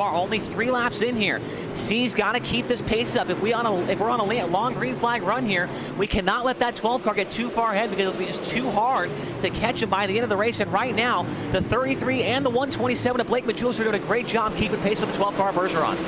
Only 3 laps in here. C's got to keep this pace up. If we're on a long green flag run here, we cannot let that 12 car get too far ahead because it'll be just too hard to catch him by the end of the race. And right now, the 33 and the 127 of Blake Majulis are doing a great job keeping pace with the 12 car Bergeron.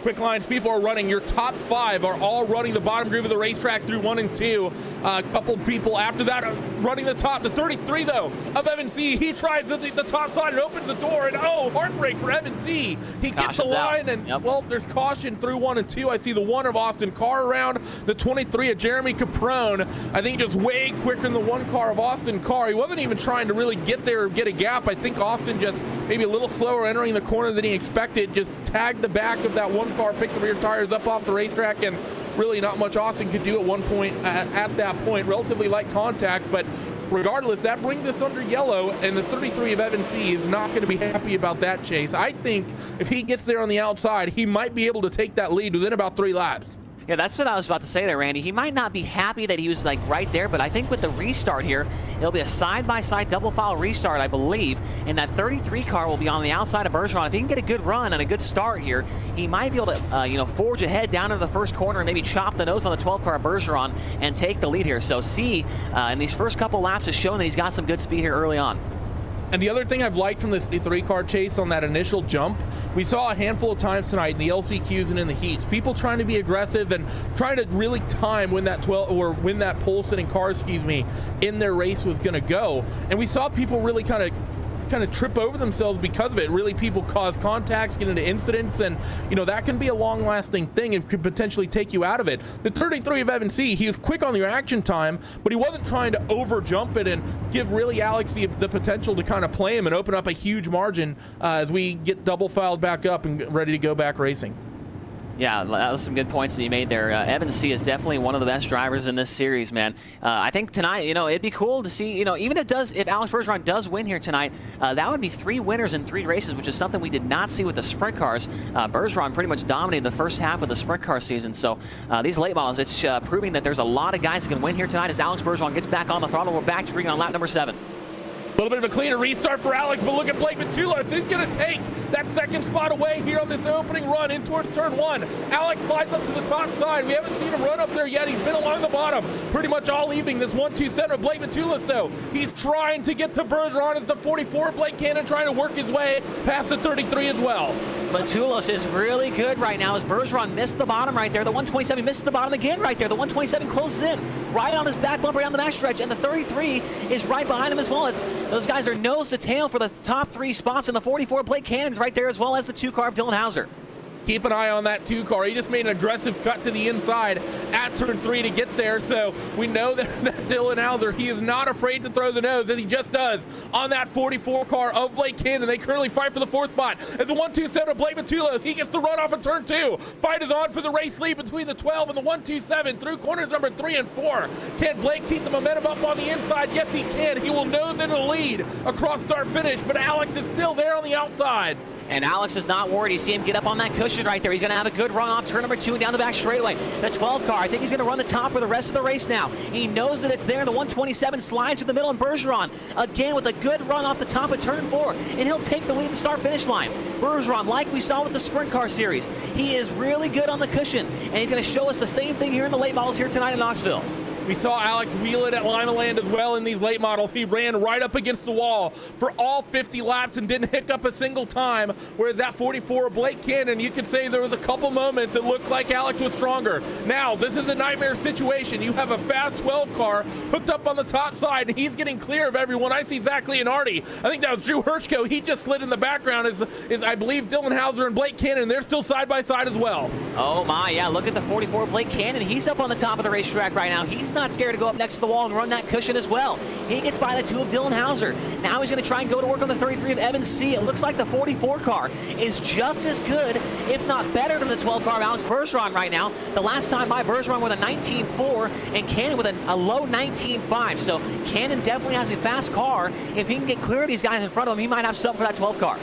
Quick lines, people are running. Your top 5 are all running the bottom groove of the racetrack through 1 and 2. A couple people after that are running the top. The 33, though, of Evan C. He tries the top side and opens the door, and heartbreak for Evan C. He gets the line, and well, there's caution through 1 and 2. I see the 1 of Austin Carr around. The 23 of Jeremy Caprone, I think just way quicker than the 1 car of Austin Carr. He wasn't even trying to really get there or get a gap. I think Austin just maybe a little slower entering the corner than he expected. Just tagged the back of that 1 car, picked the rear tires up off the racetrack, and really not much Austin could do at one point at that point. Relatively light contact, but regardless, that brings us under yellow, and the 33 of Evan C. is not going to be happy about that chase. I think if he gets there on the outside, he might be able to take that lead within about 3 laps. Yeah, that's what I was about to say there, Randy. He might not be happy that he was like right there, but I think with the restart here, it'll be a side-by-side double file restart, I believe, and that 33 car will be on the outside of Bergeron. If he can get a good run and a good start here, he might be able to, forge ahead down into the first corner and maybe chop the nose on the 12 car Bergeron and take the lead here. So C, in these first couple laps, has shown that he's got some good speed here early on. And the other thing I've liked from this 3-car chase on that initial jump, we saw a handful of times tonight in the LCQs and in the heats, people trying to be aggressive and trying to really time when that pole sitting car, in their race was going to go. And we saw people really kind of trip over themselves because of it. Really, people cause contacts, get into incidents, and that can be a long-lasting thing and could potentially take you out of it. The 33 of Evan C, he was quick on the reaction time, but he wasn't trying to over-jump it and give really Alex the potential to kind of play him and open up a huge margin as we get double-filed back up and ready to go back racing. Yeah, that was some good points that you made there. Evan C is definitely one of the best drivers in this series, man. I think tonight, it'd be cool to see, even if Alex Bergeron does win here tonight, that would be 3 winners in 3 races, which is something we did not see with the sprint cars. Bergeron pretty much dominated the first half of the sprint car season. So these late models, it's proving that there's a lot of guys that can win here tonight as Alex Bergeron gets back on the throttle. We're back to green on lap number 7. A little bit of a cleaner restart for Alex, but look at Blake Majulis. He's going to take that second spot away here on this opening run in towards turn 1. Alex slides up to the top side. We haven't seen him run up there yet. He's been along the bottom pretty much all evening. This 1-2 of Blake Majulis, though. He's trying to get to Bergeron as the 44. Blake Cannon trying to work his way past the 33 as well. Majulis is really good right now as Bergeron missed the bottom right there. The 127 misses the bottom again right there. The 127 closes in right on his back bumper down the backstretch, and the 33 is right behind him as well. Those guys are nose to tail for the top 3 spots, and the 44 Blake Cannon's right there as well as the 2 car of Dylan Hauser. Keep an eye on that 2 car. He just made an aggressive cut to the inside at turn 3 to get there. So we know that Dylan Hauser, he is not afraid to throw the nose, as he just does on that 44 car of Blake Cannon. They currently fight for the 4th spot. As the 1-2 of Blake Majulis, he gets the run off of turn 2. Fight is on for the race lead between the 12 and the 1-2 through corners number 3 and 4. Can Blake keep the momentum up on the inside? Yes, he can. He will nose into the lead across start finish, but Alex is still there on the outside. And Alex is not worried. You see him get up on that cushion right there. He's going to have a good run off turn number 2 and down the back straightaway. The 12 car, I think he's going to run the top for the rest of the race now. He knows that it's there. The 127 slides to the middle, and Bergeron, again, with a good run off the top of turn 4. And he'll take the lead at the start-finish line. Bergeron, like we saw with the sprint car series, he is really good on the cushion. And he's going to show us the same thing here in the late models here tonight in Knoxville. We saw Alex wheel it at Lima Land as well in these late models. He ran right up against the wall for all 50 laps and didn't hiccup a single time, whereas that 44 Blake Cannon, you could say there was a couple moments it looked like Alex was stronger. Now, this is a nightmare situation. You have a fast 12 car hooked up on the top side, and he's getting clear of everyone. I see Zach Leonardi. I think that was Drew Hirschko. He just slid in the background is I believe, Dylan Hauser and Blake Cannon. They're still side by side as well. Oh my, yeah, look at the 44 Blake Cannon. He's up on the top of the racetrack right now. He's not scared to go up next to the wall and run that cushion as well. He gets by the 2 of Dylan Hauser. Now he's going to try and go to work on the 33 of Evan C. It looks like the 44 car is just as good, if not better, than the 12 car of Alex Bergeron right now. The last time by Bergeron with a 19.4 and Cannon with a low 19.5. So Cannon definitely has a fast car. If he can get clear of these guys in front of him, he might have something for that 12 car.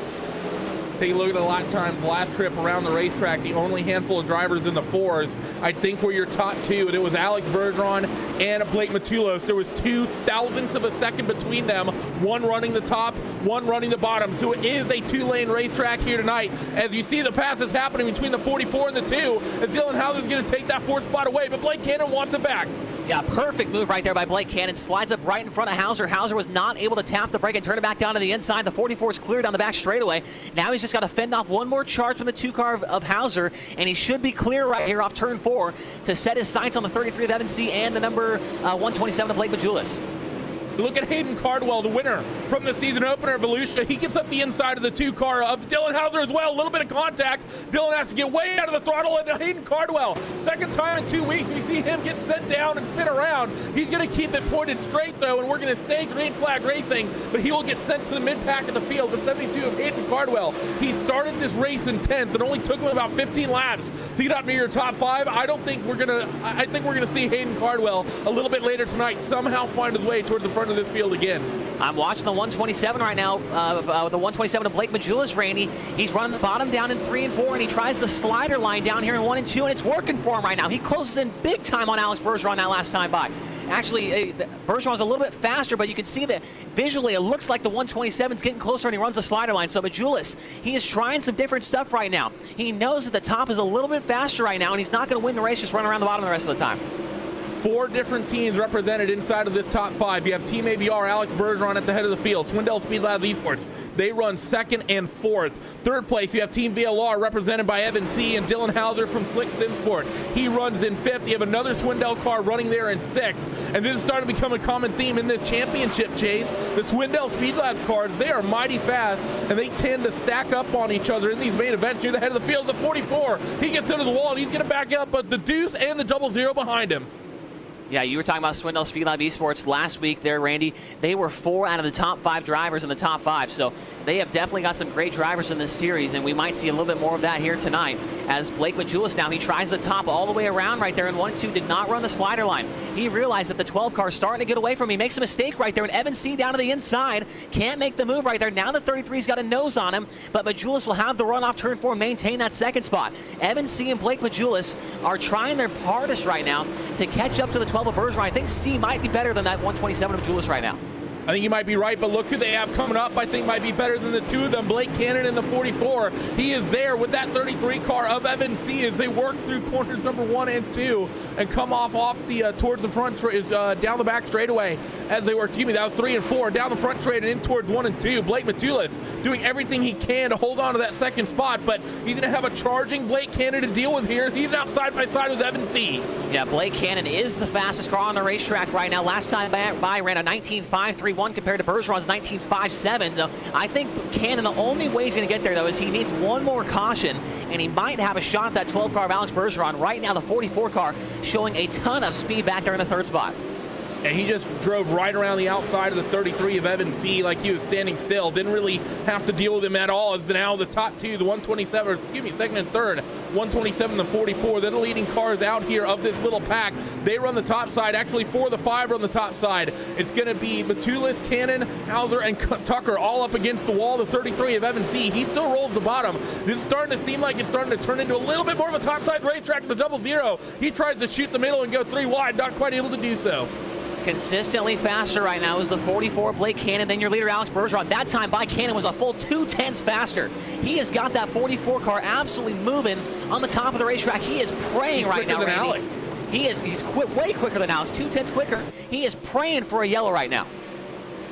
Take a look at the lap times last trip around the racetrack. The only handful of drivers in the 4s, I think, were your top 2. And it was Alex Bergeron and Blake Majulis. There was 0.02 of a second between them. one running the top, one running the bottom. So it is a two-lane racetrack here tonight. As you see the passes happening between the 44 and the 2, and Dylan Hauser's going to take that 4th spot away, but Blake Cannon wants it back. Yeah, perfect move right there by Blake Cannon. Slides up right in front of Hauser. Hauser was not able to tap the brake and turn it back down to the inside. The 44 is clear down the back straightaway. Now he's just got to fend off one more charge from the 2 car of Hauser, and he should be clear right here off turn 4 to set his sights on the 33 of Evan C. and the number 127 of Blake Majulis. Look at Hayden Cardwell, the winner from the season opener of Volusia. He gets up the inside of the 2 car of Dylan Hauser as well. A little bit of contact. Dylan has to get way out of the throttle, and Hayden Cardwell, second time in 2 weeks, we see him get sent down and spin around. He's going to keep it pointed straight, though, and we're going to stay green flag racing, but he will get sent to the mid-pack of the field, the 72 of Hayden Cardwell. He started this race in 10th. It only took him about 15 laps to get up near your top 5. I think we're going to see Hayden Cardwell a little bit later tonight somehow find his way towards the front of this field again. I'm watching the 127 right now, the 127 of Blake Majulis, Randy. He's running the bottom down in 3 and 4, and he tries the slider line down here in 1 and 2, and it's working for him right now. He closes in big time on Alex Bergeron that last time by. Actually, Bergeron's a little bit faster, but you can see that visually it looks like the 127 is getting closer, and he runs the slider line. So Majulis, he is trying some different stuff right now. He knows that the top is a little bit faster right now, and he's not going to win the race just running around the bottom the rest of the time. 4 different teams represented inside of this top 5. You have Team ABR, Alex Bergeron at the head of the field. Swindell Speed Labs Esports, they run 2nd and 4th. 3rd place, you have Team VLR represented by Evan C. and Dylan Hauser from Slick Simsport. He runs in 5th. You have another Swindell car running there in 6th. And this is starting to become a common theme in this championship chase. The Swindell Speed Labs cars, they are mighty fast, and they tend to stack up on each other in these main events. Near the head of the field, the 44, he gets into the wall, and he's going to back up, but the Deuce and the 00 behind him. Yeah, you were talking about Swindell Speed Lab Esports last week there, Randy. They were 4 out of the top 5 drivers in the top 5, so they have definitely got some great drivers in this series, and we might see a little bit more of that here tonight. As Blake Majulis now, he tries the top all the way around right there in 1-2, did not run the slider line. He realized that the 12 car is starting to get away from him. He makes a mistake right there, and Evan C. down to the inside can't make the move right there. Now the 33's got a nose on him, but Majulis will have the run off turn 4 and maintain that 2nd spot. Evan C. and Blake Majulis are trying their hardest right now to catch up to the 12 of Bergeron. I think C might be better than that 127 of Majulis right now. I think you might be right, but look who they have coming up. I think might be better than the 2 of them. Blake Cannon in the 44. He is there with that 33 car of Evan C. as they work through corners number 1 and 2 and come off the towards the front down the back straightaway as they work. Excuse me, that was 3 and 4 down the front straight and in towards 1 and 2. Blake Majulis doing everything he can to hold on to that 2nd spot, but he's going to have a charging Blake Cannon to deal with here. He's out side by side with Evan C. Yeah, Blake Cannon is the fastest car on the racetrack right now. Last time by ran a 19.531 compared to Bergeron's 19.57. So I think Cannon, the only way he's going to get there, though, is he needs one more caution, and he might have a shot at that 12 car of Alex Bergeron. Right now, the 44 car showing a ton of speed back there in the 3rd spot. And he just drove right around the outside of the 33 of Evan C. like he was standing still. Didn't really have to deal with him at all. As now the top 2, the 127, excuse me, 2nd and 3rd, 127 and the 44. They're the leading cars out here of this little pack. They run the top side. Actually, 4 of the 5 run the top side. It's going to be Majulis, Cannon, Hauser, and Tucker all up against the wall. The 33 of Evan C. He still rolls the bottom. This is starting to seem like it's starting to turn into a little bit more of a topside racetrack. The 00. He tries to shoot the middle and go 3 wide. Not quite able to do so. Consistently faster right now is the 44 Blake Cannon, then your leader Alex Bergeron. That time by Cannon was a full 2/10 faster. He has got that 44 car absolutely moving on the top of the racetrack. He is praying right now, Randy. Alex. He's way quicker than Alex, 2/10 quicker. He is praying for a yellow right now.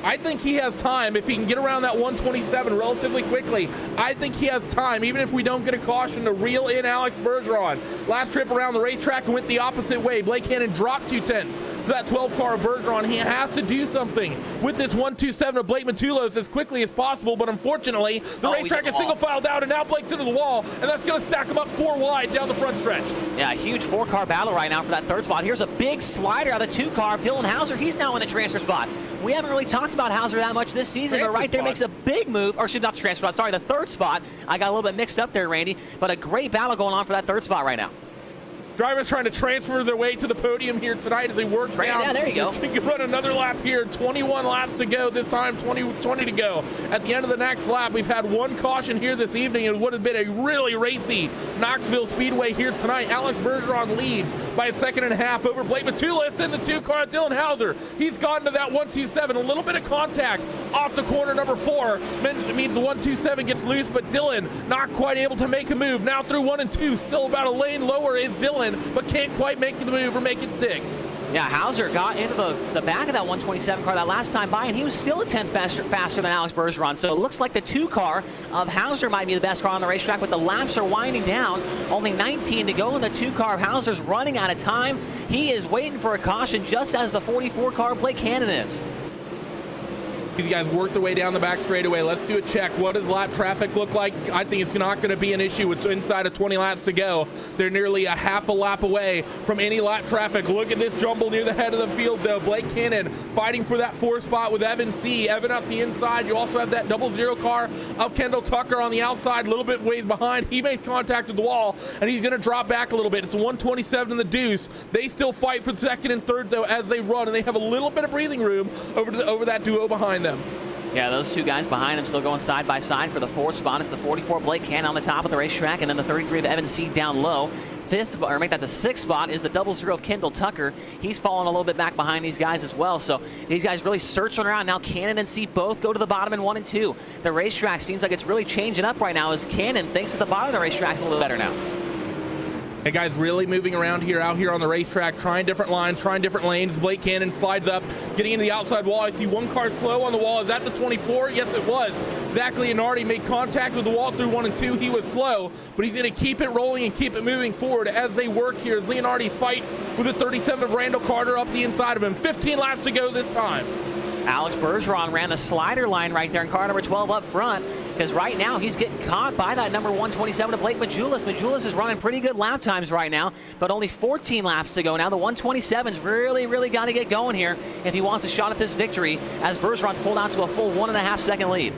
I think he has time if he can get around that 127 relatively quickly. I think he has time, even if we don't get a caution, to reel in Alex Bergeron. Last trip around the racetrack went the opposite way. Blake Cannon dropped 2/10 to that 12 car of Bergeron. He has to do something with this 127 of Blake Majulis as quickly as possible, but unfortunately, the racetrack is single filed out, and now Blake's into the wall, and that's going to stack him up 4 wide down the front stretch. Yeah, huge 4-car battle right now for that 3rd spot. Here's a big slider out of the 2 car of Dylan Hauser. He's now in the transfer spot. We haven't really talked about Hauser that much this season, but right there makes a big move, or should not the transfer spot, sorry, the 3rd spot. I got a little bit mixed up there, Randy, but a great battle going on for that 3rd spot right now. Drivers trying to transfer their way to the podium here tonight as they work down. Yeah, there you go. You can run another lap here. 21 laps to go this time, 20 to go. At the end of the next lap, we've had 1 caution here this evening. It would have been a really racy Knoxville Speedway here tonight. Alex Bergeron leads by a 1.5 over Blake Majulis in the 2 car, Dylan Hauser. He's gotten to that 127. A little bit of contact off the corner number 4. Means the 127 gets loose, but Dylan not quite able to make a move. Now through 1 and 2, still about a lane lower is Dylan, but can't quite make the move or make it stick. Yeah, Hauser got into the back of that 127 car that last time by, and he was still a 10th faster than Alex Bergeron. So it looks like the 2 car of Hauser might be the best car on the racetrack, but the laps are winding down. Only 19 to go, and the 2 car of Hauser's running out of time. He is waiting for a caution, just as the 44 car Blake Cannon is. These guys work their way down the back straightaway. Let's do a check. What does lap traffic look like? I think it's not going to be an issue with inside of 20 laps to go. They're nearly a half a lap away from any lap traffic. Look at this jumble near the head of the field, though. Blake Cannon fighting for that 4 spot with Evan C. Evan up the inside. You also have that 00 car of Kendall Tucker on the outside, a little bit ways behind. He makes contact with the wall, and he's going to drop back a little bit. It's a 127 in the deuce. They still fight for 2nd and 3rd, though, as they run, and they have a little bit of breathing room over that duo behind them. Yeah, those 2 guys behind him still going side by side for the 4th spot. It's the 44 Blake Cannon on the top of the racetrack, and then the 33 of Evan C. down low. 5th, or make that the 6th spot, is the 00 of Kendall Tucker. He's falling a little bit back behind these guys as well. So these guys really searching around. Now Cannon and C both go to the bottom in 1 and 2. The racetrack seems like it's really changing up right now, as Cannon thinks that the bottom of the racetrack's a little better now. Hey guys, really moving around here, out here on the racetrack, trying different lines, trying different lanes. Blake Cannon slides up, getting into the outside wall. I see 1 car slow on the wall. Is that the 24? Yes, it was. Zach Leonardi made contact with the wall through 1 and 2. He was slow, but he's going to keep it rolling and keep it moving forward as they work here. As Leonardi fights with the 37 of Randall Carter up the inside of him. 15 laps to go this time. Alex Bergeron ran the slider line right there in car number 12 up front, because right now he's getting caught by that number 127 of Blake Majulis. Majulis is running pretty good lap times right now, but only 14 laps to go. Now the 127's really got to get going here if he wants a shot at this victory, as Bergeron's pulled out to a full 1.5 second lead.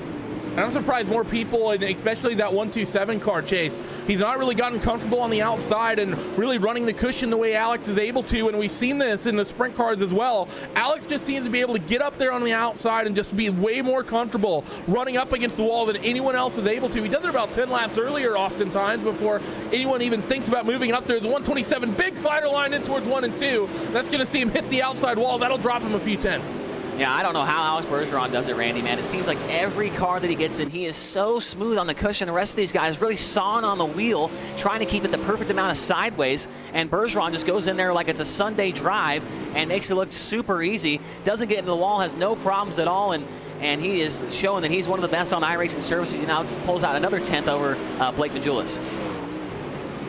And I'm surprised more people, and especially that 127 car Chase, he's not really gotten comfortable on the outside and really running the cushion the way Alex is able to, and we've seen this in the sprint cars as well. Alex just seems to be able to get up there on the outside and just be way more comfortable running up against the wall than anyone else is able to. He does it about 10 laps earlier oftentimes before anyone even thinks about moving up there. The 127, big slider line in towards 1 and 2. That's going to see him hit the outside wall. That'll drop him a few tenths. Yeah, I don't know how Alex Bergeron does it, Randy, man. It seems like every car that he gets in, he is so smooth on the cushion. The rest of these guys really sawing on the wheel, trying to keep it the perfect amount of sideways. And Bergeron just goes in there like it's a Sunday drive and makes it look super easy. Doesn't get into the wall, has no problems at all. And he is showing that he's one of the best on iRacing services. He now pulls out another 10th over Blake Majulis.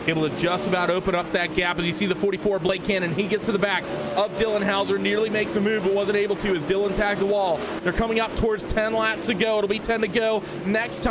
Able to just about open up that gap. As you see the 44 Blake Cannon, he gets to the back of Dylan Hauser, nearly makes a move but wasn't able to as Dylan tagged the wall. They're coming up towards 10 laps to go. It'll be 10 to go next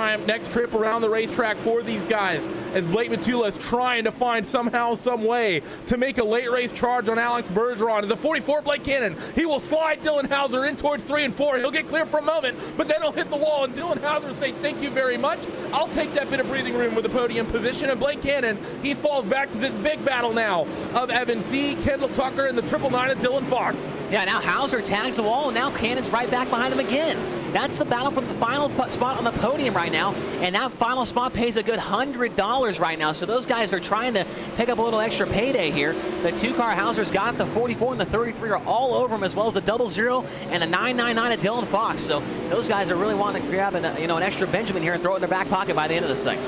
trip around the racetrack for these guys, as Blake Matula is trying to find somehow, some way to make a late race charge on Alex Bergeron. The 44 Blake Cannon, he will slide Dylan Hauser in towards 3 and 4. He'll get clear for a moment, but then he'll hit the wall, and Dylan Hauser will say, thank you very much. I'll take that bit of breathing room with the podium position. And Blake Cannon, he falls back to this big battle now of Evan C., Kendall Tucker, and the 999 of Dylan Fox. Yeah, now Hauser tags the wall, and now Cannon's right back behind him again. That's the battle for the final spot on the podium right now, and that final spot pays a good $100 right now, so those guys are trying to pick up a little extra payday here. The 2-car Hauser's got it, the 44 and the 33 are all over him, as well as the 00 and the 999 of Dylan Fox, so those guys are really wanting to grab an extra Benjamin here and throw it in their back pocket by the end of this thing.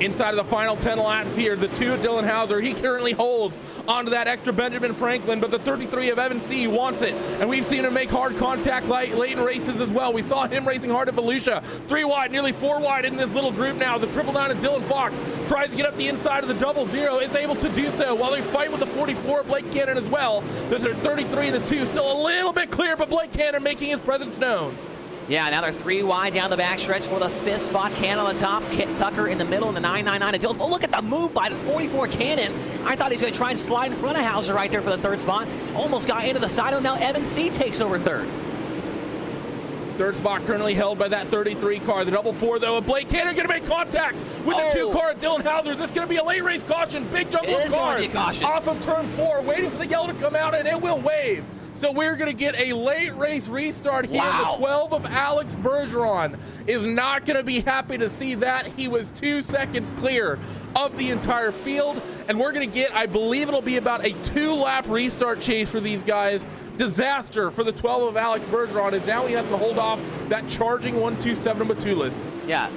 Inside of the final 10 laps here, the 2 of Dylan Hauser, he currently holds onto that extra Benjamin Franklin, but the 33 of Evan C. wants it, and we've seen him make hard contact late in races as well. We saw him racing hard at Volusia. 3 wide, nearly 4 wide in this little group now. The 999 of Dylan Fox tries to get up the inside of the 00, is able to do so while they fight with the 44 Blake Cannon as well. There's a 33 and the 2 still a little bit clear, but Blake Cannon making his presence known. Yeah, now they're 3 wide down the backstretch for the 5th spot. Cannon on the top, Tucker in the middle, and the 999 of Dylan. Oh, look at the move by the 44 Cannon. I thought he was going to try and slide in front of Hauser right there for the 3rd spot. Almost got into the side of him. Now Evan C. takes over 3rd. 3rd spot currently held by that 33 car. The 4 though, and Blake Cannon going to make contact with the 2 car of Dylan Hauser. This is going to be a late race caution. Big jumble of cars off of turn 4, waiting for the yellow to come out, and it will wave. So we're going to get a late race restart here. Wow. The 12 of Alex Bergeron is not going to be happy to see that. He was 2 seconds clear of the entire field. And we're going to get, I believe it'll be about a 2-lap restart chase for these guys disaster for the 12 of Alex Bergeron, and now he has to hold off that charging 127 Matulis. Yeah,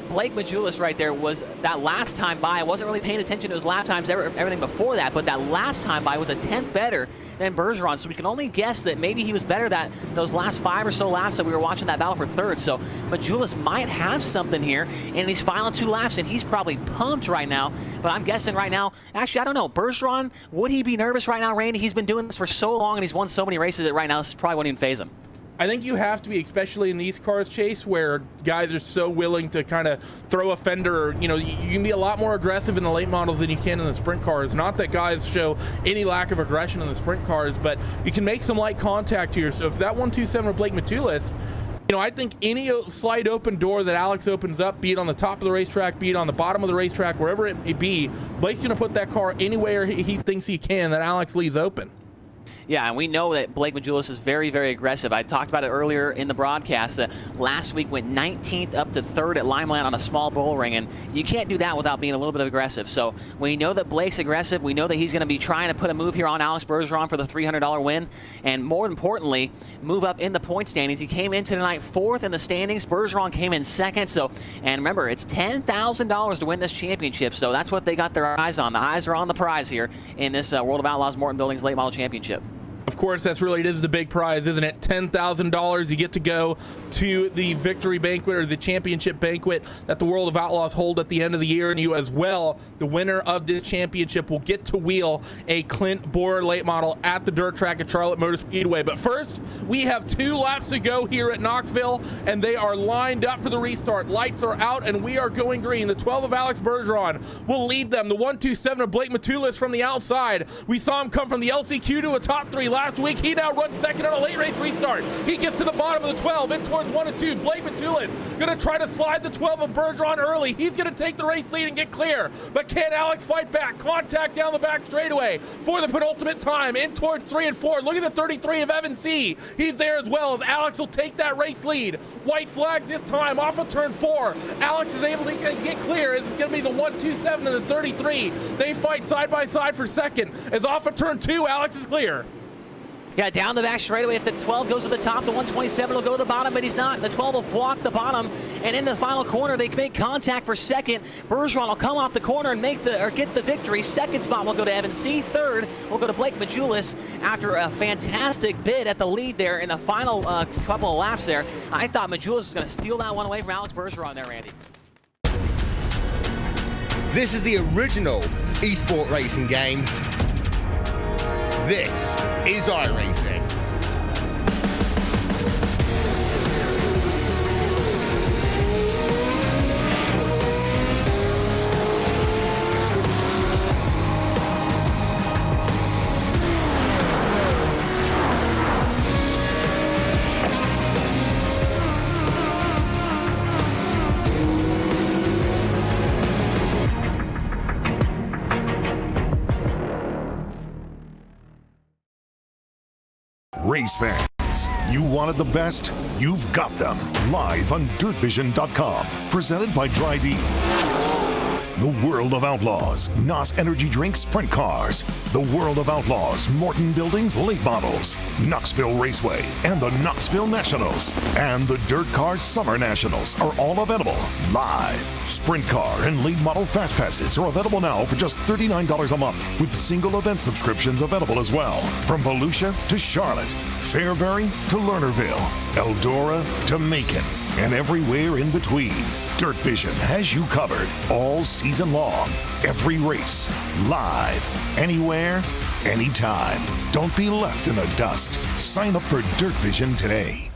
Blake Majulis right there was that last time by. I wasn't really paying attention to his lap times, everything before that, but that last time by was a 10th better than Bergeron, so we can only guess that maybe he was better those last 5 or so laps that we were watching that battle for third. So Majulis might have something here in these final 2 laps, and he's probably pumped right now, but I'm guessing right now, actually, I don't know, Bergeron, would he be nervous right now, Randy? He's been doing this for so long, and he's won so many races that right now this probably wouldn't even phase him. I think you have to be, especially in these cars, Chase, where guys are so willing to kind of throw a fender. You know, you can be a lot more aggressive in the late models than you can in the sprint cars. Not that guys show any lack of aggression in the sprint cars, but you can make some light contact here. So if that 127 with Blake Matulis, you know, I think any slight open door that Alex opens up, be it on the top of the racetrack, be it on the bottom of the racetrack, wherever it may be, Blake's going to put that car anywhere he thinks he can that Alex leaves open. Yeah, and we know that Blake Majulis is very, very aggressive. I talked about it earlier in the broadcast that last week went 19th up to 3rd at Limeland on a small bull ring, and you can't do that without being a little bit aggressive. So we know that Blake's aggressive. We know that he's going to be trying to put a move here on Alex Bergeron for the $300 win, and more importantly, move up in the point standings. He came into tonight 4th in the standings. Bergeron came in 2nd. So, and remember, it's $10,000 to win this championship. So that's what they got their eyes on. The eyes are on the prize here in this World of Outlaws Morton Buildings Late Model Championship. Of course, that's really, it is the big prize, isn't it? $10,000. You get to go to the victory banquet or the championship banquet that the World of Outlaws hold at the end of the year. And you as well, the winner of this championship, will get to wheel a Clint Borer late model at the dirt track at Charlotte Motor Speedway. But first, we have 2 laps to go here at Knoxville, and they are lined up for the restart. Lights are out, and we are going green. The 12 of Alex Bergeron will lead them. The 127 of Blake Matulis from the outside. We saw him come from the LCQ to a top 3 last week. He now runs 2nd on a late race restart. He gets to the bottom of the 12, in towards 1 and 2. Blake Matulis going to try to slide the 12 of Bergeron early. He's going to take the race lead and get clear. But can Alex fight back? Contact down the back straightaway for the penultimate time, in towards 3 and 4. Look at the 33 of Evan C. He's there as well, as Alex will take that race lead. White flag this time off of turn 4. Alex is able to get clear, as it's going to be the 127 and the 33. They fight side by side for 2nd. As off of turn 2, Alex is clear. Yeah, down the back straightaway. If the 12 goes to the top, the 127 will go to the bottom, but he's not. The 12 will block the bottom, and in the final corner, they make contact for 2nd. Bergeron will come off the corner and get the victory. 2nd spot will go to Evan C. 3rd will go to Blake Majulis after a fantastic bid at the lead there in the final couple of laps there. I thought Majulis was going to steal that one away from Alex Bergeron there, Randy. This is the original eSport racing game. This is iRacing. Race fans, you wanted the best? You've got them. Live on DirtVision.com. Presented by Dry D. The World of Outlaws, NOS Energy Drink Sprint Cars, the World of Outlaws, Morton Buildings Late Models, Knoxville Raceway, and the Knoxville Nationals, and the Dirt Cars Summer Nationals are all available live. Sprint Car and Late Model Fast Passes are available now for just $39 a month, with single event subscriptions available as well. From Volusia to Charlotte, Fairbury to Lernerville, Eldora to Macon, and everywhere in between. Dirt Vision has you covered all season long. Every race, live, anywhere, anytime. Don't be left in the dust. Sign up for Dirt Vision today.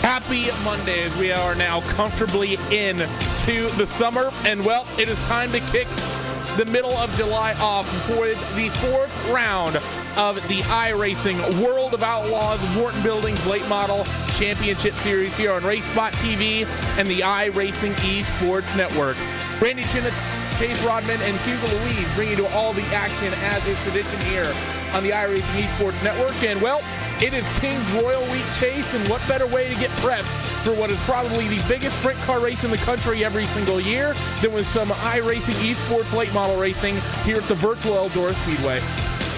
Happy Monday, as we are now comfortably into the summer. And, well, it is time to kick the middle of July off for the fourth round of the iRacing World of Outlaws Morton Buildings Late Model Championship Series here on RaceSpot TV and the iRacing Esports Network. Randy Chinnis, Chase Rodman, and Hugo Louise bring you to all the action as is tradition here on the iRacing Esports Network. And, well, it is King's Royal Week, Chase, and what better way to get prepped for what is probably the biggest sprint car race in the country every single year than with some iRacing Esports late model racing here at the virtual Eldora Speedway.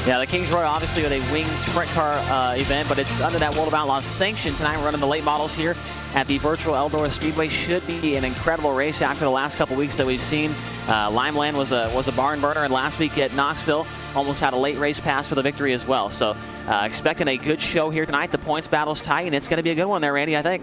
Yeah, the Kings Royal obviously with a winged sprint car event, but it's under that World of Outlaws sanction tonight. We're running the late models here at the virtual Eldora Speedway. Should be an incredible race after the last couple weeks that we've seen. Limeland was a barn burner, and last week at Knoxville almost had a late race pass for the victory as well. So expecting a good show here tonight. The points battle's tight, and it's going to be a good one there, Randy, I think.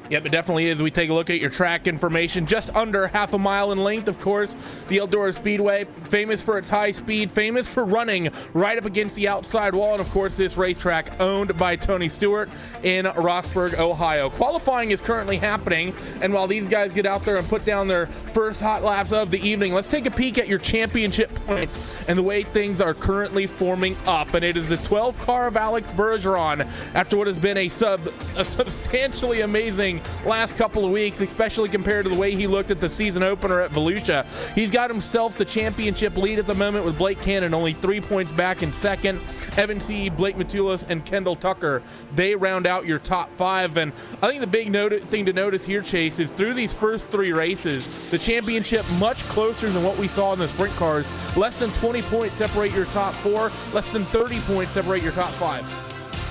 Yep, it definitely is. We take a look at your track information. Just under half a mile in length, of course. The Eldora Speedway, famous for its high speed, famous for running right up against the outside wall. And, of course, this racetrack owned by Tony Stewart in Roxburgh, Ohio. Qualifying is currently happening. And while these guys get out there and put down their first hot laps of the evening, let's take a peek at your championship points and the way things are currently forming up. And it is the 12 car of Alex Bergeron after what has been a substantially amazing last couple of weeks, especially compared to the way he looked at the season opener at Volusia. He's got himself the championship lead at the moment with Blake Cannon only 3 points back in second. Evan C., Blake Matulis, and Kendall Tucker, they round out your top five. And I think the big thing to notice here, Chase, is through these first three races, the championship much closer than what we saw in the sprint cars. Less than 20 points separate your top four, less than 30 points separate your top five.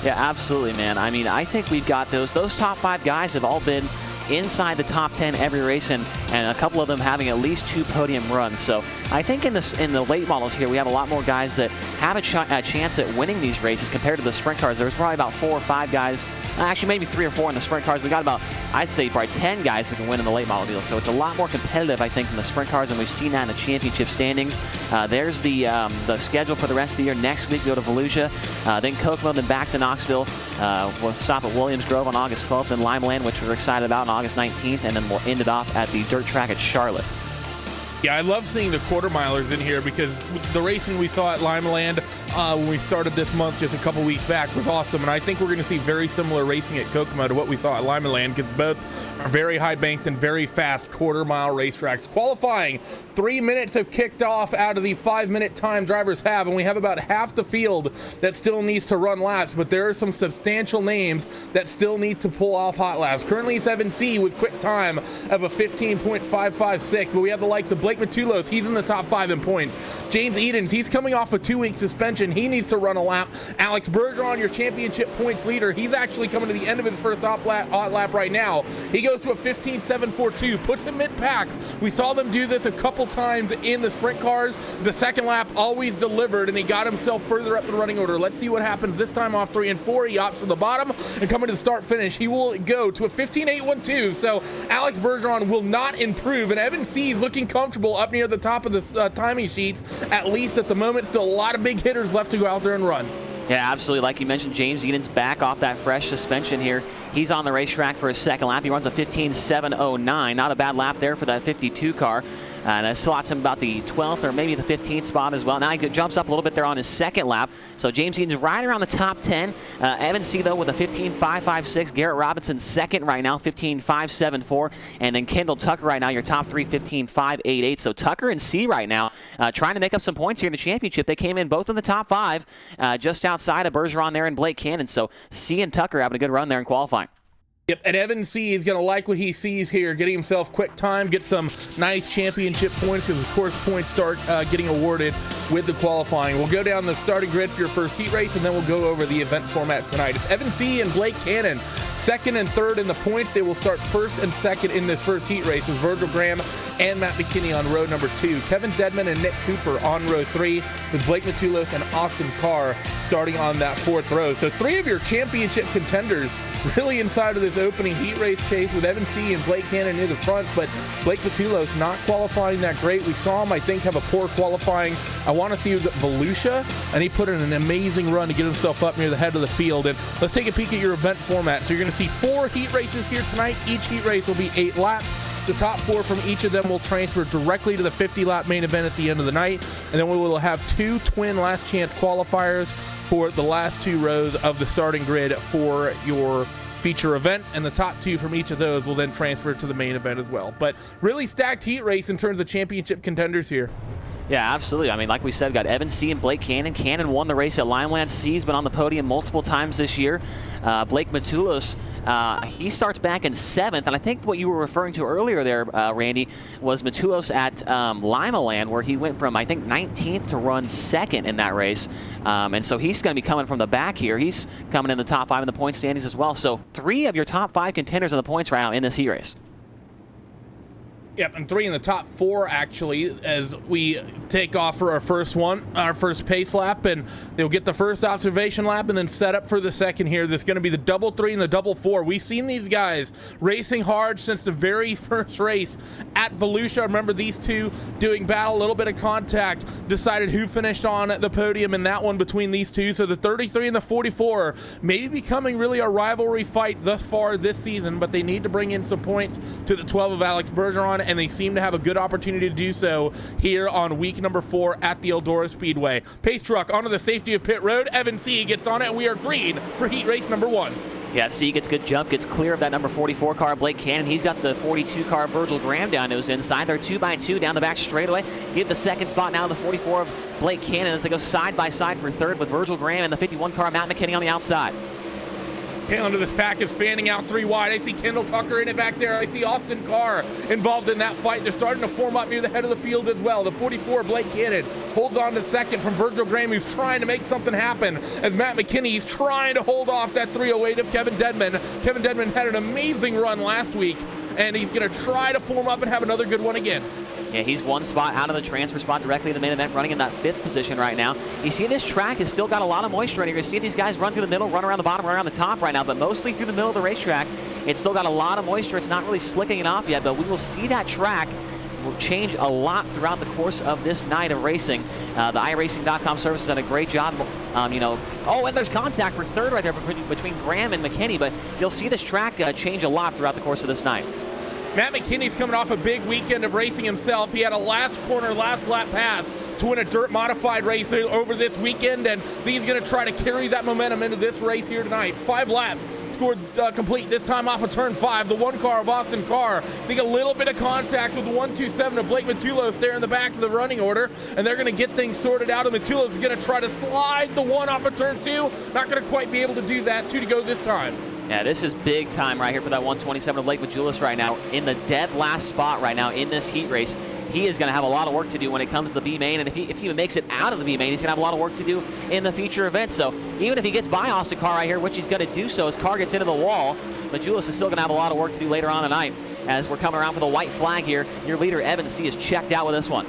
Yeah, absolutely, man. I mean, I think we've got those top five guys have all been inside the top 10 every race, and a couple of them having at least 2 podium runs. So I think in the late models here, we have a lot more guys that have a chance at winning these races compared to the sprint cars. There's probably about 4 or 5 guys, actually maybe 3 or 4 in the sprint cars. We got about, I'd say, probably 10 guys that can win in the late model deal. So it's a lot more competitive, I think, than the sprint cars, and we've seen that in the championship standings. There's the schedule for the rest of the year. Next week, go to Volusia, then Kokomo, then back to Knoxville. We'll stop at Williams Grove on August 12th, then Limeland, which we're excited about, on August 19th, and then we'll end it off at the dirt track at Charlotte. Yeah, I love seeing the quarter milers in here because the racing we saw at Limeland when we started this month just a couple weeks back was awesome, and I think we're going to see very similar racing at Kokomo to what we saw at Limeland because both are very high banked and very fast quarter mile racetracks. Qualifying, 3 minutes have kicked off out of the 5-minute time drivers have, and we have about half the field that still needs to run laps, but there are some substantial names that still need to pull off hot laps. Currently 7C with quick time of a 15.556, but we have the likes of Blake Matulos, he's in the top 5 in points. James Edens, he's coming off a 2-week suspension. He needs to run a lap. Alex Bergeron, your championship points leader, he's actually coming to the end of his first hot lap right now. He goes to a 15.742, puts him mid-pack. We saw them do this a couple times in the sprint cars. The second lap always delivered, and he got himself further up the running order. Let's see what happens this time off 3 and 4. He opts for the bottom, and coming to the start-finish, he will go to a 15.812. So Alex Bergeron will not improve, and Evan C. is looking comfortable up near the top of the timing sheets, at least at the moment. Still a lot of big hitters left to go out there and run. Yeah, absolutely. Like you mentioned, James Eden's back off that fresh suspension here. He's on the racetrack for his second lap. He runs a 15.709. Not a bad lap there for that 52 car. And that slots him about the 12th or maybe the 15th spot as well. Now he jumps up a little bit there on his second lap. So James Eden's right around the top 10. Evan C. though with a 15.556. Garrett Robinson second right now, 15.574. And then Kendall Tucker right now, your top 3, 15.588. So Tucker and C right now trying to make up some points here in the championship. They came in both in the top 5, just outside of Bergeron there and Blake Cannon. So C and Tucker having a good run there in qualifying. Yep, and Evan C. is going to like what he sees here, getting himself quick time, get some nice championship points, because of course points start getting awarded with the qualifying. We'll go down the starting grid for your first heat race, and then we'll go over the event format tonight. It's Evan C. and Blake Cannon, second and third in the points. They will start first and second in this first heat race with Virgil Graham and Matt McKinney on row number 2. Kevin Dedman and Nick Cooper on row 3, with Blake Matulos and Austin Carr starting on that 4th row. So 3 of your championship contenders really inside of this opening heat race chase, with Evan C. and Blake Cannon near the front, but Blake Matulos not qualifying that great. We saw him, I think, have a poor qualifying. I want to see Volusia, and he put in an amazing run to get himself up near the head of the field. And let's take a peek at your event format. So you're going to see 4 heat races here tonight. Each heat race will be 8 laps. The top 4 from each of them will transfer directly to the 50-lap main event at the end of the night. And then we will have 2 twin last chance qualifiers for the last 2 rows of the starting grid for your feature event, and the top 2 from each of those will then transfer to the main event as well. But really stacked heat race in terms of championship contenders here. Yeah, absolutely. I mean, like we said, we've got Evan C. and Blake Cannon. Cannon won the race at Limeland. C's been on the podium multiple times this year. Blake Matulos, he starts back in 7th, and I think what you were referring to earlier there, Randy, was Matulos at Limeland, where he went from, I think, 19th to run 2nd in that race. And so he's going to be coming from the back here. He's coming in the top 5 in the point standings as well. So 3 of your top 5 contenders in the points right now in this heat race. Yep, and 3 in the top 4 actually, as we take off for our first pace lap, and they'll get the first observation lap and then set up for the second here. There's going to be the double 3 and the double 4. We've seen these guys racing hard since the very first race at Volusia. Remember these two doing battle, a little bit of contact, decided who finished on the podium in that one between these two. So the 33 and the 44 maybe becoming really a rivalry fight thus far this season, but they need to bring in some points to the 12 of Alex Bergeron, and they seem to have a good opportunity to do so here on week number 4 at the Eldora Speedway. Pace truck onto the safety of pit road. Evan C. gets on it, and we are green for heat race number 1. Yeah, C gets good jump, gets clear of that number 44 car, Blake Cannon. He's got the 42 car, Virgil Graham, down to his inside. They're 2x2 down the back straightaway. Give the second spot now to the 44 of Blake Cannon as they go side by side for 3rd with Virgil Graham and the 51 car, Matt McKinney, on the outside. Tail end of this pack is fanning out 3 wide. I see Kendall Tucker in it back there. I see Austin Carr involved in that fight. They're starting to form up near the head of the field as well. The 44, Blake Cannon, holds on to 2nd from Virgil Graham, who's trying to make something happen, as Matt McKinney's trying to hold off that 308 of Kevin Dedman. Kevin Dedman had an amazing run last week, and he's going to try to form up and have another good one again. Yeah, he's 1 spot out of the transfer spot directly to the main event, running in that 5th position right now. You see this track has still got a lot of moisture in here. You see these guys run through the middle, run around the bottom, run around the top right now, but mostly through the middle of the racetrack. It's still got a lot of moisture. It's not really slicking it off yet, but we will see that track will change a lot throughout the course of this night of racing. The iRacing.com service has done a great job. Oh, and there's contact for 3rd right there between Graham and McKinney, but you'll see this track change a lot throughout the course of this night. Matt McKinney's coming off a big weekend of racing himself. He had a last corner, last lap pass to win a dirt modified race over this weekend, and he's going to try to carry that momentum into this race here tonight. 5 laps scored complete, this time off of turn 5. The 1 car of Austin Carr. I think a little bit of contact with the 127 of Blake Matulos there in the back of the running order, and they're going to get things sorted out, and Matulos is going to try to slide the 1 off of turn 2. Not going to quite be able to do that. 2 to go this time. Yeah, this is big time right here for that 127 of Blake Majulis right now. In the dead last spot right now in this heat race. He is going to have a lot of work to do when it comes to the B main, and if he even makes it out of the B main, he's going to have a lot of work to do in the feature event. So even if he gets by Austin Carr right here, which he's going to do so as Carr gets into the wall, Majulis is still going to have a lot of work to do later on tonight. As we're coming around for the white flag here, your leader Evan C. is checked out with this one.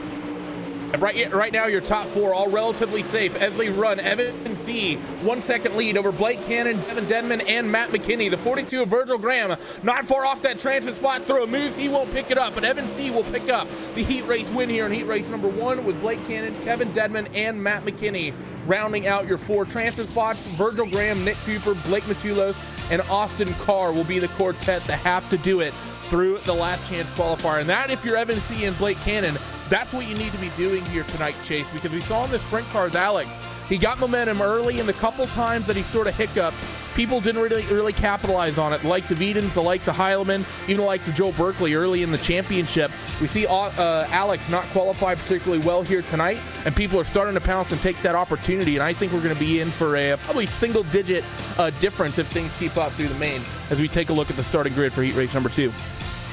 Right now, your top 4 all relatively safe as they run. Evan C. 1 second lead over Blake Cannon, Kevin Dedman, and Matt McKinney. The 42 of Virgil Graham, not far off that transfer spot. Throw a moves, he won't pick it up, but Evan C. will pick up the heat race win here in heat race number 1 with Blake Cannon, Kevin Dedman, and Matt McKinney rounding out your 4 transfer spots. Virgil Graham, Nick Cooper, Blake Matulos, and Austin Carr will be the quartet that have to do it through the last chance qualifier. And that, if you're Evan C. and Blake Cannon, that's what you need to be doing here tonight, Chase, because we saw in the sprint cars, Alex, he got momentum early, and the couple times that he sort of hiccuped, people didn't really capitalize on it. The likes of Edens, the likes of Heileman, even the likes of Joe Berkeley early in the championship. We see Alex not qualify particularly well here tonight, and people are starting to pounce and take that opportunity, and I think we're going to be in for a probably single-digit difference if things keep up through the main as we take a look at the starting grid for heat race number 2.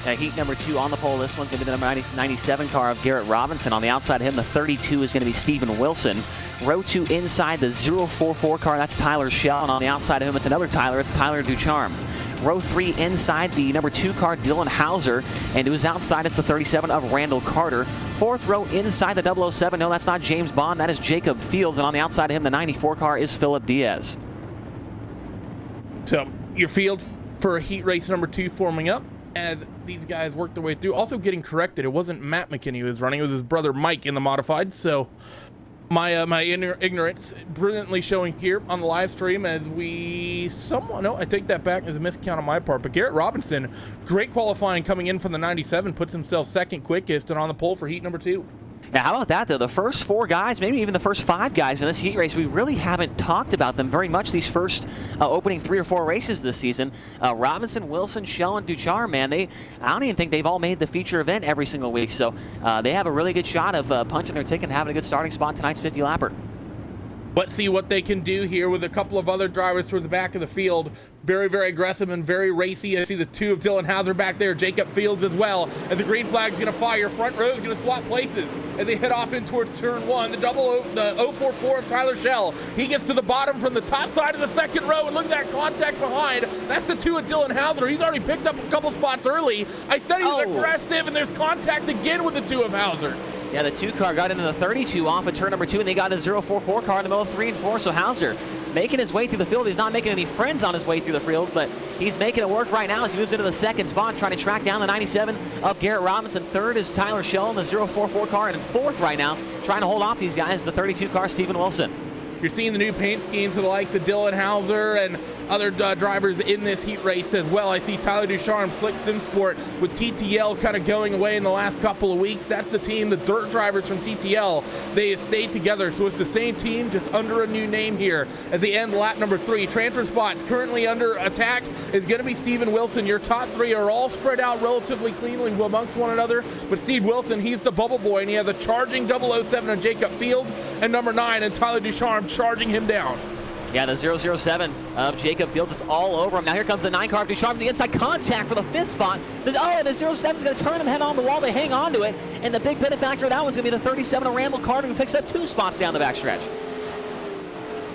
Heat number 2 on the pole. This one's going to be the number 97 car of Garrett Robinson. On the outside of him, the 32 is going to be Stephen Wilson. Row 2 inside the 044 car, that's Tyler Shell. And on the outside of him, it's another Tyler. It's Tyler Ducharme. Row 3 inside the number 2 car, Dylan Hauser. And to his outside, it's the 37 of Randall Carter. 4th row inside the 007. No, that's not James Bond. That is Jacob Fields. And on the outside of him, the 94 car is Philip Diaz. So your field for heat race number 2 forming up as these guys work their way through. Also getting corrected, it wasn't Matt McKinney who was running, it was his brother Mike in the modified. So my ignorance brilliantly showing here on the live stream as no, I take that back as a miscount on my part, but Garrett Robinson, great qualifying coming in from the 97, puts himself second quickest and on the pole for heat number 2. Now, how about that, though? The first 4 guys, maybe even the first 5 guys in this heat race, we really haven't talked about them very much these first opening 3 or 4 races this season. Robinson, Wilson, Schell, and Ducharme, man, I don't even think they've all made the feature event every single week. So they have a really good shot of punching their ticket and having a good starting spot in tonight's 50-lapper. Let's see what they can do here with a couple of other drivers toward the back of the field. Very, very aggressive and very racy. I see the 2 of Dylan Hauser back there, Jacob Fields as well. As the green flag's going to fire, front row is going to swap places as they head off in towards turn 1. The 044 of Tyler Schell. He gets to the bottom from the top side of the second row, and look at that contact behind. That's the 2 of Dylan Hauser. He's already picked up a couple spots early. I said he was aggressive, and there's contact again with the 2 of Hauser. Yeah, the 2 car got into the 32 off of turn number 2, and they got a 044 car in the middle of 3 and 4. So Hauser making his way through the field. He's not making any friends on his way through the field, but he's making it work right now as he moves into the second spot, trying to track down the 97 of Garrett Robinson. Third is Tyler Schell in the 044 car, and in fourth right now, trying to hold off these guys, the 32 car, Stephen Wilson. You're seeing the new paint schemes for the likes of Dylan Hauser and other drivers in this heat race as well. I see Tyler Ducharme, Slick Simsport with TTL kind of going away in the last couple of weeks. That's the team, the dirt drivers from TTL. They have stayed together, so it's the same team, just under a new name here as they end lap number 3. Transfer spots currently under attack is going to be Stephen Wilson. Your top 3 are all spread out relatively cleanly amongst one another, but Steve Wilson, he's the bubble boy, and he has a charging 007 on Jacob Fields and number 9, and Tyler Ducharme charging him down. Yeah, the 007 of Jacob Fields is all over him. Now here comes the 9 car of Ducharme, the inside contact for the 5th spot. The 07 is going to turn him head on the wall. They hang on to it, and the big benefactor of that one's going to be the 37 of Randall Carter, who picks up 2 spots down the backstretch.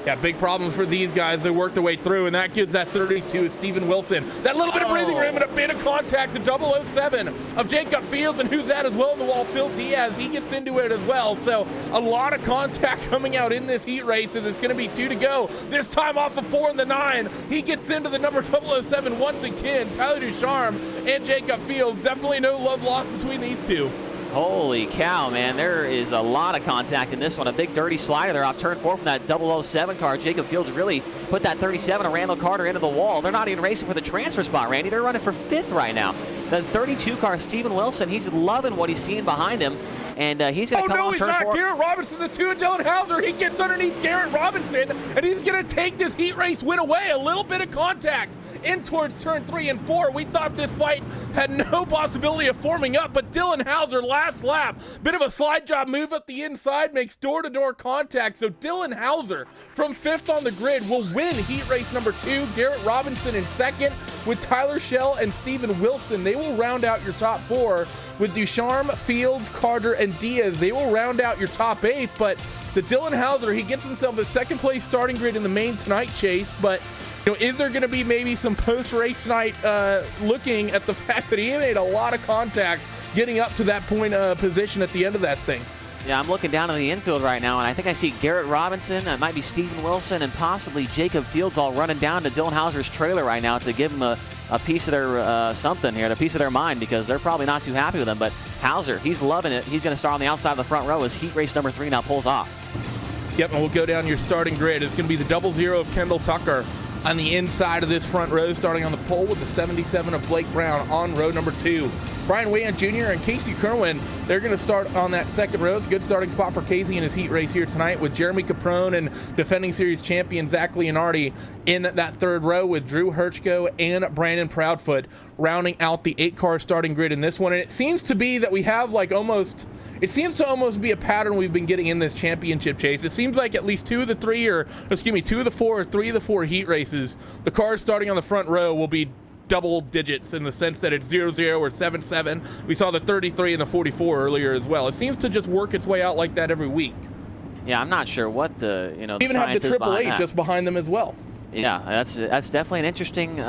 Yeah, big problems for these guys. They work their way through, and that gives that 32 Stephen Wilson that little bit of breathing room and a bit of contact. The 007 of Jacob Fields, and who's that as well in the wall? Phil Diaz. He gets into it as well. So a lot of contact coming out in this heat race, and there's going to be 2 to go. This time off of 4 and the 9. He gets into the number 007 once again. Tyler Ducharme and Jacob Fields. Definitely no love lost between these 2. Holy cow, man. There is a lot of contact in this one. A big dirty slider there off turn 4 from that 007 car. Jacob Fields really put that 37 of Randall Carter into the wall. They're not even racing for the transfer spot, Randy. They're running for 5th right now. The 32 car, Stephen Wilson, he's loving what he's seeing behind him. And he's going to come on turn 4. Garrett Robinson, the 2 of Dylan Hauser. He gets underneath Garrett Robinson, and he's going to take this heat race win away. A little bit of contact in towards turn 3 and 4. We thought this fight had no possibility of forming up, but Dylan Hauser, last lap, bit of a slide job move up the inside, makes door-to-door contact. So Dylan Hauser from 5th on the grid will win heat race number 2. Garrett Robinson in 2nd with Tyler Schell and Stephen Wilson. They will round out your top 4 with Ducharme, Fields, Carter, and Diaz. They will round out your top 8, but the Dylan Hauser, he gets himself a 2nd place starting grid in the main tonight chase, but is there going to be maybe some post-race tonight looking at the fact that he made a lot of contact getting up to that point position at the end of that thing? Yeah, I'm looking down in the infield right now, and I think I see Garrett Robinson, it might be Stephen Wilson, and possibly Jacob Fields all running down to Dylan Hauser's trailer right now to give him a piece of their something here, a piece of their mind, because they're probably not too happy with him. But Hauser, he's loving it. He's going to start on the outside of the front row as heat race number 3 now pulls off. Yep, and we'll go down your starting grid. It's going to be the 00 of Kendall Tucker on the inside of this front row, starting on the pole with the 77 of Blake Brown on row number 2. Brian Wayand Jr. and Casey Kerwin, they're going to start on that second row. It's a good starting spot for Casey in his heat race here tonight with Jeremy Caprone and defending series champion Zach Leonardi in that third row with Drew Hirschko and Brandon Proudfoot rounding out the 8-car starting grid in this one. And it seems to be that we have it seems to almost be a pattern we've been getting in this championship chase. It seems like at least 2 of the 4 or 3 of the 4 heat races, the cars starting on the front row will be double digits in the sense that it's 00 or 77. We saw the 33 and the 44 earlier as well. It seems to just work its way out like that every week. Yeah, I'm not sure what the even have the Triple Eight just behind them as well. Yeah, that's definitely an interesting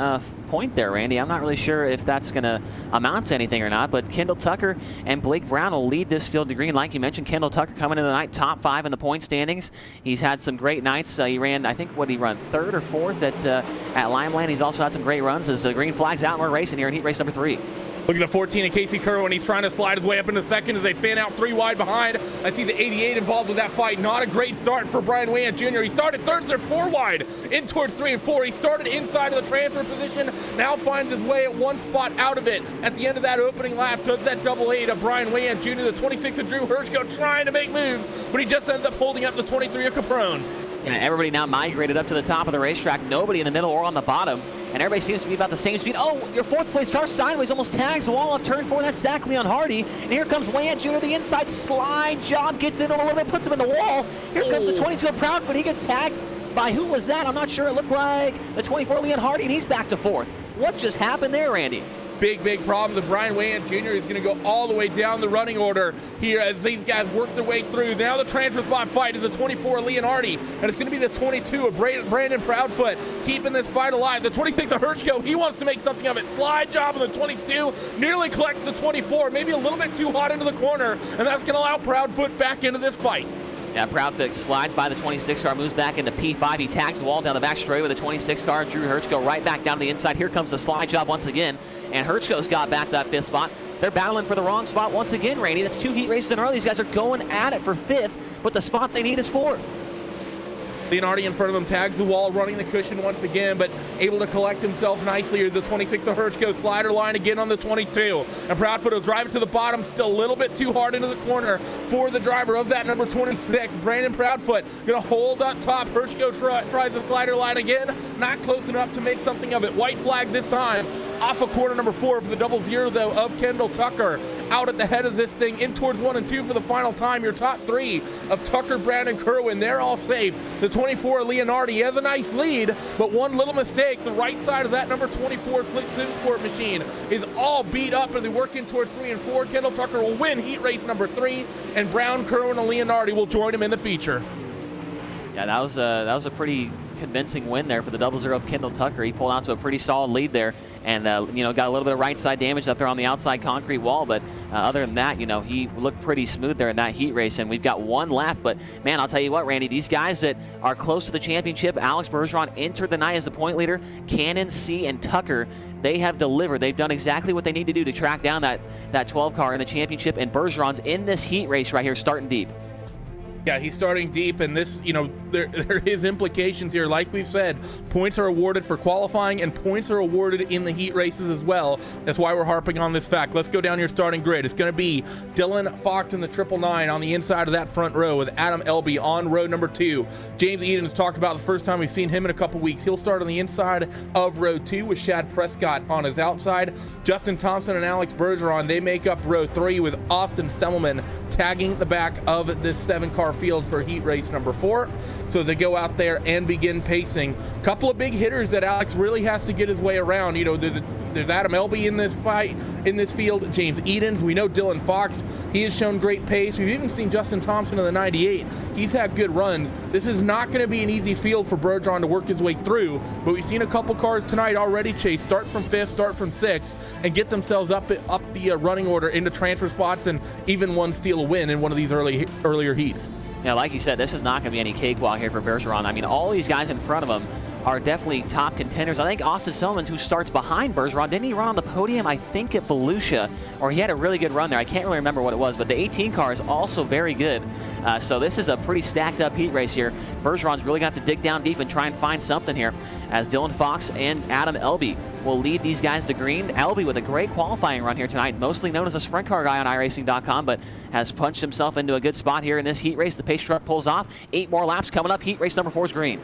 point there, Randy. I'm not really sure if that's going to amount to anything or not, but Kendall Tucker and Blake Brown will lead this field to green. Like you mentioned, Kendall Tucker coming into the night top 5 in the point standings. He's had some great nights. He ran, I think, he run 3rd or 4th at Limeland. He's also had some great runs as the green flag's out and we're racing here in heat race number 3. Look at the 14 of Casey Kerwin. He's trying to slide his way up into second as they fan out 3 wide behind. I see the 88 involved with that fight. Not a great start for Brian Wayant Jr. He started third, they're 4 wide in towards 3 and 4. He started inside of the transfer position, now finds his way at 1 spot out of it. At the end of that opening lap, does that double 8 of Brian Wayant Jr., the 26 of Drew Hirschko trying to make moves, but he just ends up holding up the 23 of Caprone. And everybody now migrated up to the top of the racetrack. Nobody in the middle or on the bottom. And everybody seems to be about the same speed. Oh, your 4th place car sideways almost tags the wall off turn 4. That's Zach Leon Hardy. And here comes Wayant Jr. The inside slide job. Gets in a little bit, puts him in the wall. Here comes the 22 of Proudfoot. He gets tagged by who was that? I'm not sure. It looked like the 24 Leon Hardy, and he's back to 4th. What just happened there, Randy? Big problems. Brian Wayant Jr. is going to go all the way down the running order here as these guys work their way through. Now the transfer spot fight is the 24 Leon Hardy, and it's going to be the 22 of Brandon Proudfoot keeping this fight alive. The 26 of Hirschko, he wants to make something of it. Slide job on the 22, nearly collects the 24, maybe a little bit too hot into the corner, and that's going to allow Proudfoot back into this fight. Yeah, Proudfoot slides by the 26 car, moves back into P5. He tags the wall down the back straight with the 26 car. Drew Hirschko right back down to the inside. Here comes the slide job once again, and Hirschko's got back that 5th spot. They're battling for the wrong spot once again, Randy. That's 2 heat races in a row. These guys are going at it for 5th, but the spot they need is 4th. Leonardi in front of him tags the wall, running the cushion once again, but able to collect himself nicely. Here's the 26 of Hirschko, slider line again on the 22. And Proudfoot will drive it to the bottom, still a little bit too hard into the corner for the driver of that number 26. Brandon Proudfoot going to hold up top. Hirschko tries the slider line again, not close enough to make something of it. White flag this time. Off of corner number 4 for the 00, though, of Kendall Tucker. Out at the head of this thing, in towards 1 and 2 for the final time. Your top 3 of Tucker, Brandon, Kerwin, they're all safe. The 24, Leonardi, has a nice lead, but one little mistake. The right side of that number 24 Slick Simsport machine is all beat up as they work in towards 3 and 4. Kendall Tucker will win heat race number 3, and Brown, Kerwin, and Leonardi will join him in the feature. Yeah, that was a pretty convincing win there for the 00 of Kendall Tucker. He pulled out to a pretty solid lead there, and got a little bit of right side damage up there on the outside concrete wall, but other than that, he looked pretty smooth there in that heat race. And we've got 1 left, but man, I'll tell you what, Randy, these guys that are close to the championship, Alex Bergeron entered the night as the point leader. Cannon, C, and Tucker, they have delivered. They've done exactly what they need to do to track down that 12 car in the championship, and Bergeron's in this heat race right here, starting deep. Yeah, he's starting deep, and this, there is implications here. Like we've said, points are awarded for qualifying, and points are awarded in the heat races as well. That's why we're harping on this fact. Let's go down your starting grid. It's going to be Dylan Fox in the 999 on the inside of that front row with Adam Elby on row number 2. James Eden's talked about the first time we've seen him in a couple weeks. He'll start on the inside of row 2 with Shad Prescott on his outside. Justin Thompson and Alex Bergeron, they make up row 3 with Austin Semmelman tagging the back of this 7-car field for heat race number 4. So they go out there and begin pacing. Couple of big hitters that Alex really has to get his way around. There's Adam Elby in this fight, in this field. James Edens, we know Dylan Fox, he has shown great pace. We've even seen Justin Thompson in the 98. He's had good runs. This is not going to be an easy field for Bergeron to work his way through, but we've seen a couple cars tonight already, Chase, start from 5th, start from 6th, and get themselves up the running order into transfer spots, and even one steal a win in one of these earlier heats. Yeah, like you said, this is not going to be any cakewalk here for Bergeron. I mean, all these guys in front of him are definitely top contenders. I think Austin Selman, who starts behind Bergeron, didn't he run on the podium, I think, at Volusia? Or he had a really good run there. I can't really remember what it was, but the 18 car is also very good. So this is a pretty stacked up heat race here. Bergeron's really going to have to dig down deep and try and find something here, as Dylan Fox and Adam Elby will lead these guys to green. Elby with a great qualifying run here tonight, mostly known as a sprint car guy on iRacing.com, but has punched himself into a good spot here in this heat race. The pace truck pulls off. 8 more laps coming up. Heat race number 4 is green.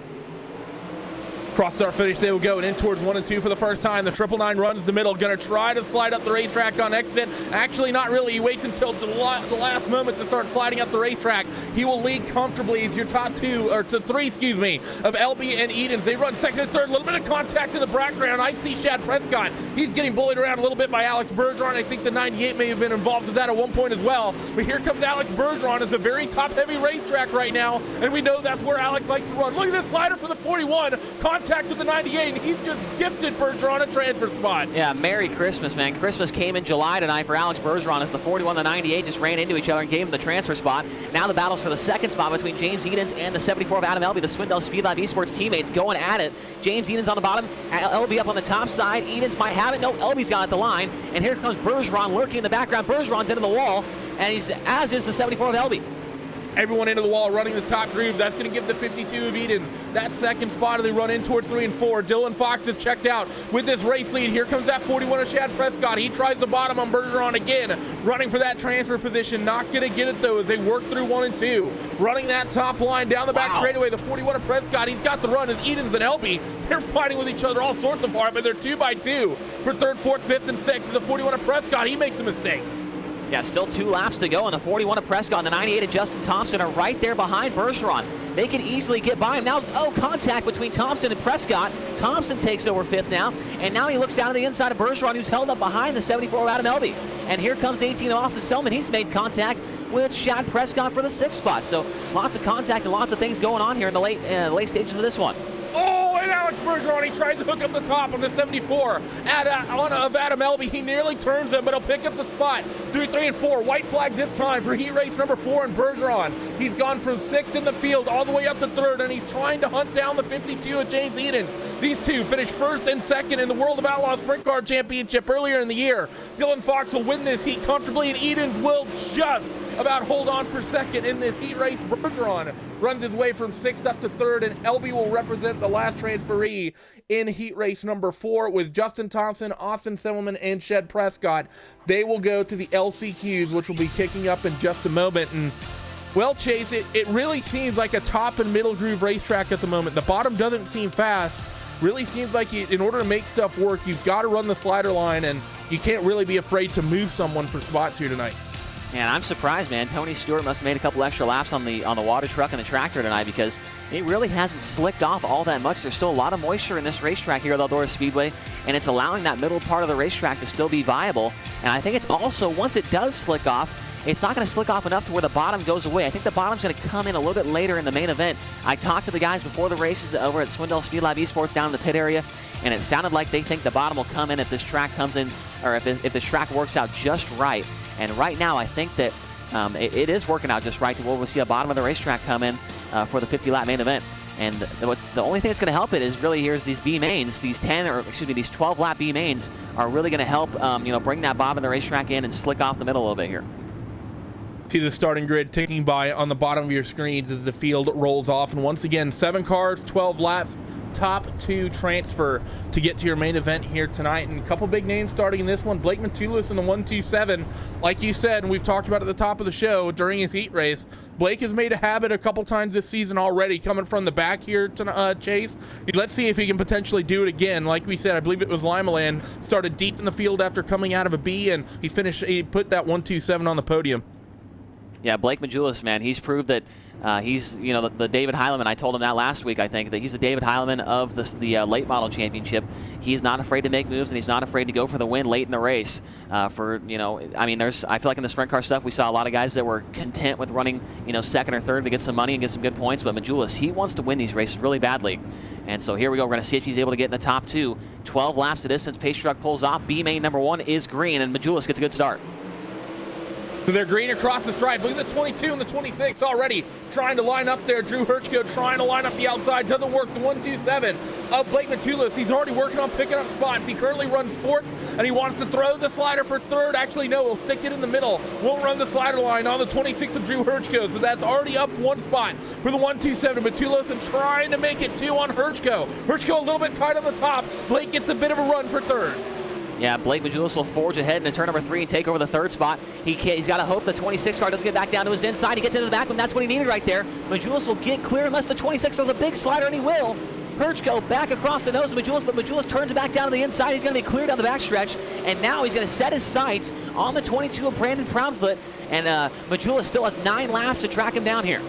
Cross start finish, they will go and in towards 1 and 2 for the first time. The 999 runs the middle, going to try to slide up the racetrack on exit. Actually, not really. He waits until the last moment to start sliding up the racetrack. He will lead comfortably as your top 3 of Elby and Edens. They run second and third. A little bit of contact in the background. I see Shad Prescott. He's getting bullied around a little bit by Alex Bergeron. I think the 98 may have been involved with that at one point as well. But here comes Alex Bergeron. It's a very top-heavy racetrack right now, and we know that's where Alex likes to run. Look at this slider for the 41. Contact contact with the 98, and he's just gifted Bergeron a transfer spot. Yeah, Merry Christmas, man. Christmas came in July tonight for Alex Bergeron as the 41 and the 98 just ran into each other and gave him the transfer spot. Now the battle's for the second spot between James Edens and the 74 of Adam Elby, the Swindell Speed Lab Esports teammates going at it. James Edens on the bottom, Elby up on the top side. Edens might have it. No, Elby's got it at the line. And here comes Bergeron lurking in the background. Bergeron's into the wall, and as is the 74 of Elby. Everyone into the wall running the top groove. That's going to give the 52 of Eden that second spot as they run in towards 3 and 4. Dylan Fox is checked out with this race lead. Here comes that 41 of Chad Prescott. He tries the bottom on Bergeron again, running for that transfer position. Not going to get it, though, as they work through 1 and 2. Running that top line down the back straightaway. The 41 of Prescott, he's got the run as Edens and Elby. They're fighting with each other all sorts of hard, but they're 2 by 2 for 3rd, 4th, 5th, and 6th. The 41 of Prescott, he makes a mistake. Yeah, still 2 laps to go, and the 41 of Prescott and the 98 of Justin Thompson are right there behind Bergeron. They can easily get by him. Now, contact between Thompson and Prescott. Thompson takes over 5th now, and now he looks down to the inside of Bergeron, who's held up behind the 74 of Adam Elby. And here comes 18 of Austin Selman. He's made contact with Chad Prescott for the 6th spot. So lots of contact and lots of things going on here in the late stages of this one. Oh, and Alex Bergeron, he tries to hook up the top on the 74 of Adam Elby. He nearly turns him, but he'll pick up the spot through 3 and 4. White flag this time for heat race number 4 and Bergeron. He's gone from 6th in the field all the way up to 3rd, and he's trying to hunt down the 52 of James Edens. These two finished 1st and 2nd in the World of Outlaws Sprint Car Championship earlier in the year. Dylan Fox will win this heat comfortably, and Edens will just about hold on for 2nd in this heat race. Bergeron runs his way from 6th up to 3rd, and Elby will represent the last transferee in heat race number 4 with Justin Thompson, Austin Simmelman, and Shed Prescott. They will go to the LCQs, which will be kicking up in just a moment. And well, Chase, it really seems like a top and middle groove racetrack at the moment. The bottom doesn't seem fast. Really seems like in order to make stuff work, you've got to run the slider line, and you can't really be afraid to move someone for spots here tonight. And I'm surprised, man. Tony Stewart must have made a couple extra laps on the water truck and the tractor tonight, because it really hasn't slicked off all that much. There's still a lot of moisture in this racetrack here at Eldora Speedway, and it's allowing that middle part of the racetrack to still be viable. And I think it's also, once it does slick off, it's not going to slick off enough to where the bottom goes away. I think the bottom's going to come in a little bit later in the main event. I talked to the guys before the races over at Swindell Speed Lab Esports down in the pit area, and it sounded like they think the bottom will come in if this track comes in, or if this track works out just right. And right now, I think that it is working out just right to where we'll see a bottom of the racetrack come in for the 50-lap main event. And the only thing that's going to help it is really here's these B mains, these 12-lap B mains are really going to help bring that bottom of the racetrack in and slick off the middle a little bit here. See the starting grid ticking by on the bottom of your screens as the field rolls off. And once again, 7 cars, 12 laps, top 2 transfer to get to your main event here tonight. And a couple big names starting in this one. Blake Matulis in the 127. Like you said, and we've talked about at the top of the show during his heat race, Blake has made a habit a couple times this season already coming from the back here to Chase. Let's see if he can potentially do it again. Like we said, I believe it was Limaland started deep in the field after coming out of a B, and he put that 127 on the podium. Yeah, Blake Majulis, man, he's proved that he's, the David Heileman. I told him that last week, I think, that he's the David Heileman of the late model championship. He's not afraid to make moves, and he's not afraid to go for the win late in the race. I feel like in the sprint car stuff, we saw a lot of guys that were content with running, 2nd or 3rd to get some money and get some good points. But Majulis, he wants to win these races really badly. And so here we go. We're going to see if he's able to get in the top 2. 12 laps to distance. Pace truck pulls off. B main number 1 is green, and Majulis gets a good start. They're green across the stripe. Look at the 22 and the 26 already trying to line up there. Drew Hirschko trying to line up the outside. Doesn't work. The 127 of Blake Matulis. He's already working on picking up spots. He currently runs 4th, and he wants to throw the slider for 3rd. Actually, no, he'll stick it in the middle. Won't run the slider line on the 26 of Drew Hirschko. So that's already up 1 spot for the 127. Matulis and trying to make it 2 on Hirschko. Hirschko a little bit tight on the top. Blake gets a bit of a run for 3rd. Yeah, Blake Majulis will forge ahead into turn number 3 and take over the 3rd spot. He's got to hope the 26 car doesn't get back down to his inside. He gets into the back, and that's what he needed right there. Majulis will get clear unless the 26 throws a big slider, and he will. Hirschko back across the nose of Majulis, but Majulis turns it back down to the inside. He's going to be clear down the backstretch, and now he's going to set his sights on the 22 of Brandon Proudfoot, and Majulis still has 9 laps to track him down here.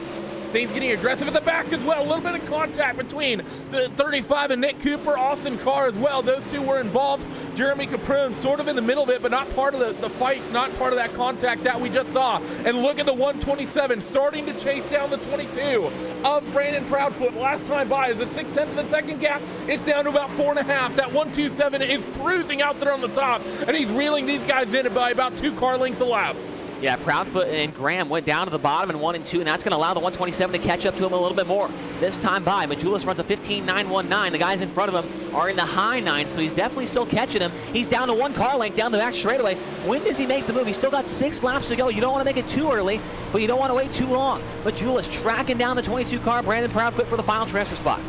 Things getting aggressive at the back as well. A little bit of contact between the 35 and Nick Cooper. Austin Carr as well. Those two were involved. Jeremy Caprone sort of in the middle of it, but not part of the fight, not part of that contact that we just saw. And look at the 127 starting to chase down the 22 of Brandon Proudfoot. Last time by is a 0.6 of a second gap. It's down to about 4.5. That 127 is cruising out there on the top, and he's reeling these guys in by about 2 car lengths a lap. Yeah, Proudfoot and Graham went down to the bottom in 1 and 2, and that's going to allow the 127 to catch up to him a little bit more. This time by, Majulis runs a 15.919. The guys in front of him are in the high 9s, so he's definitely still catching him. He's down to 1 car length down the back straightaway. When does he make the move? He's still got 6 laps to go. You don't want to make it too early, but you don't want to wait too long. Majulis tracking down the 22 car, Brandon Proudfoot for the final transfer spot.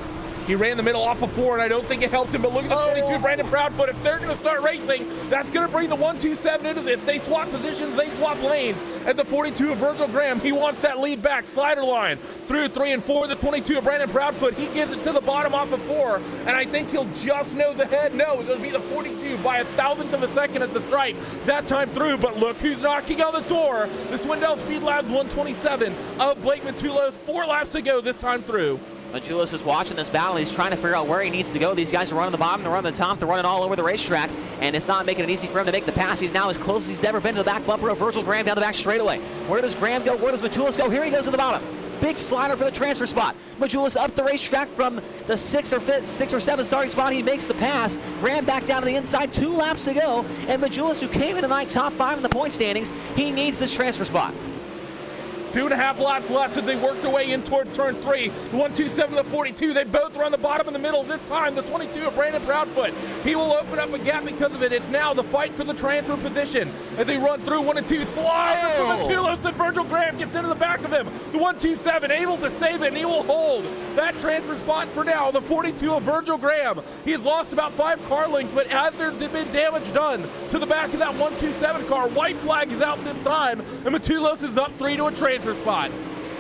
He ran the middle off of 4, and I don't think it helped him, but look at the 22, Brandon Proudfoot. If they're going to start racing, that's going to bring the 127 into this. They swap positions, they swap lanes. At the 42 of Virgil Graham, he wants that lead back, slider line through 3 and 4. The 22 of Brandon Proudfoot, he gives it to the bottom off of 4, and I think he'll just nose ahead. No, it'll be the 42 by 1,000th of a second at the stripe that time through, but look who's knocking on the door. The Swindell Speed Labs 127 of Blake Matulos, 4 laps to go this time through. Majulis is watching this battle. He's trying to figure out where he needs to go. These guys are running the bottom, they're running the top, they're running all over the racetrack, and it's not making it easy for him to make the pass. He's now as close as he's ever been to the back bumper of Virgil Graham down the back straightaway. Where does Graham go? Where does Majulis go? Here he goes to the bottom. Big slider for the transfer spot. Majulis up the racetrack from the 6th or 7th starting spot. He makes the pass. Graham back down to the inside. 2 laps to go. And Majulis, who came in tonight top 5 in the point standings, he needs this transfer spot. 2.5 laps left as they work their way in towards turn 3. The 127 and the 42, they both run the bottom and the middle. This time, the 22 of Brandon Proudfoot, he will open up a gap because of it. It's now the fight for the transfer position as they run through 1 and 2. Slider from Matulos, and Virgil Graham gets into the back of him. The 127 able to save it, and he will hold that transfer spot for now. The 42 of Virgil Graham, he has lost about 5 car lengths, but has there been damage done to the back of that 127 car? White flag is out this time, and Matulos is up 3 to a transfer spot.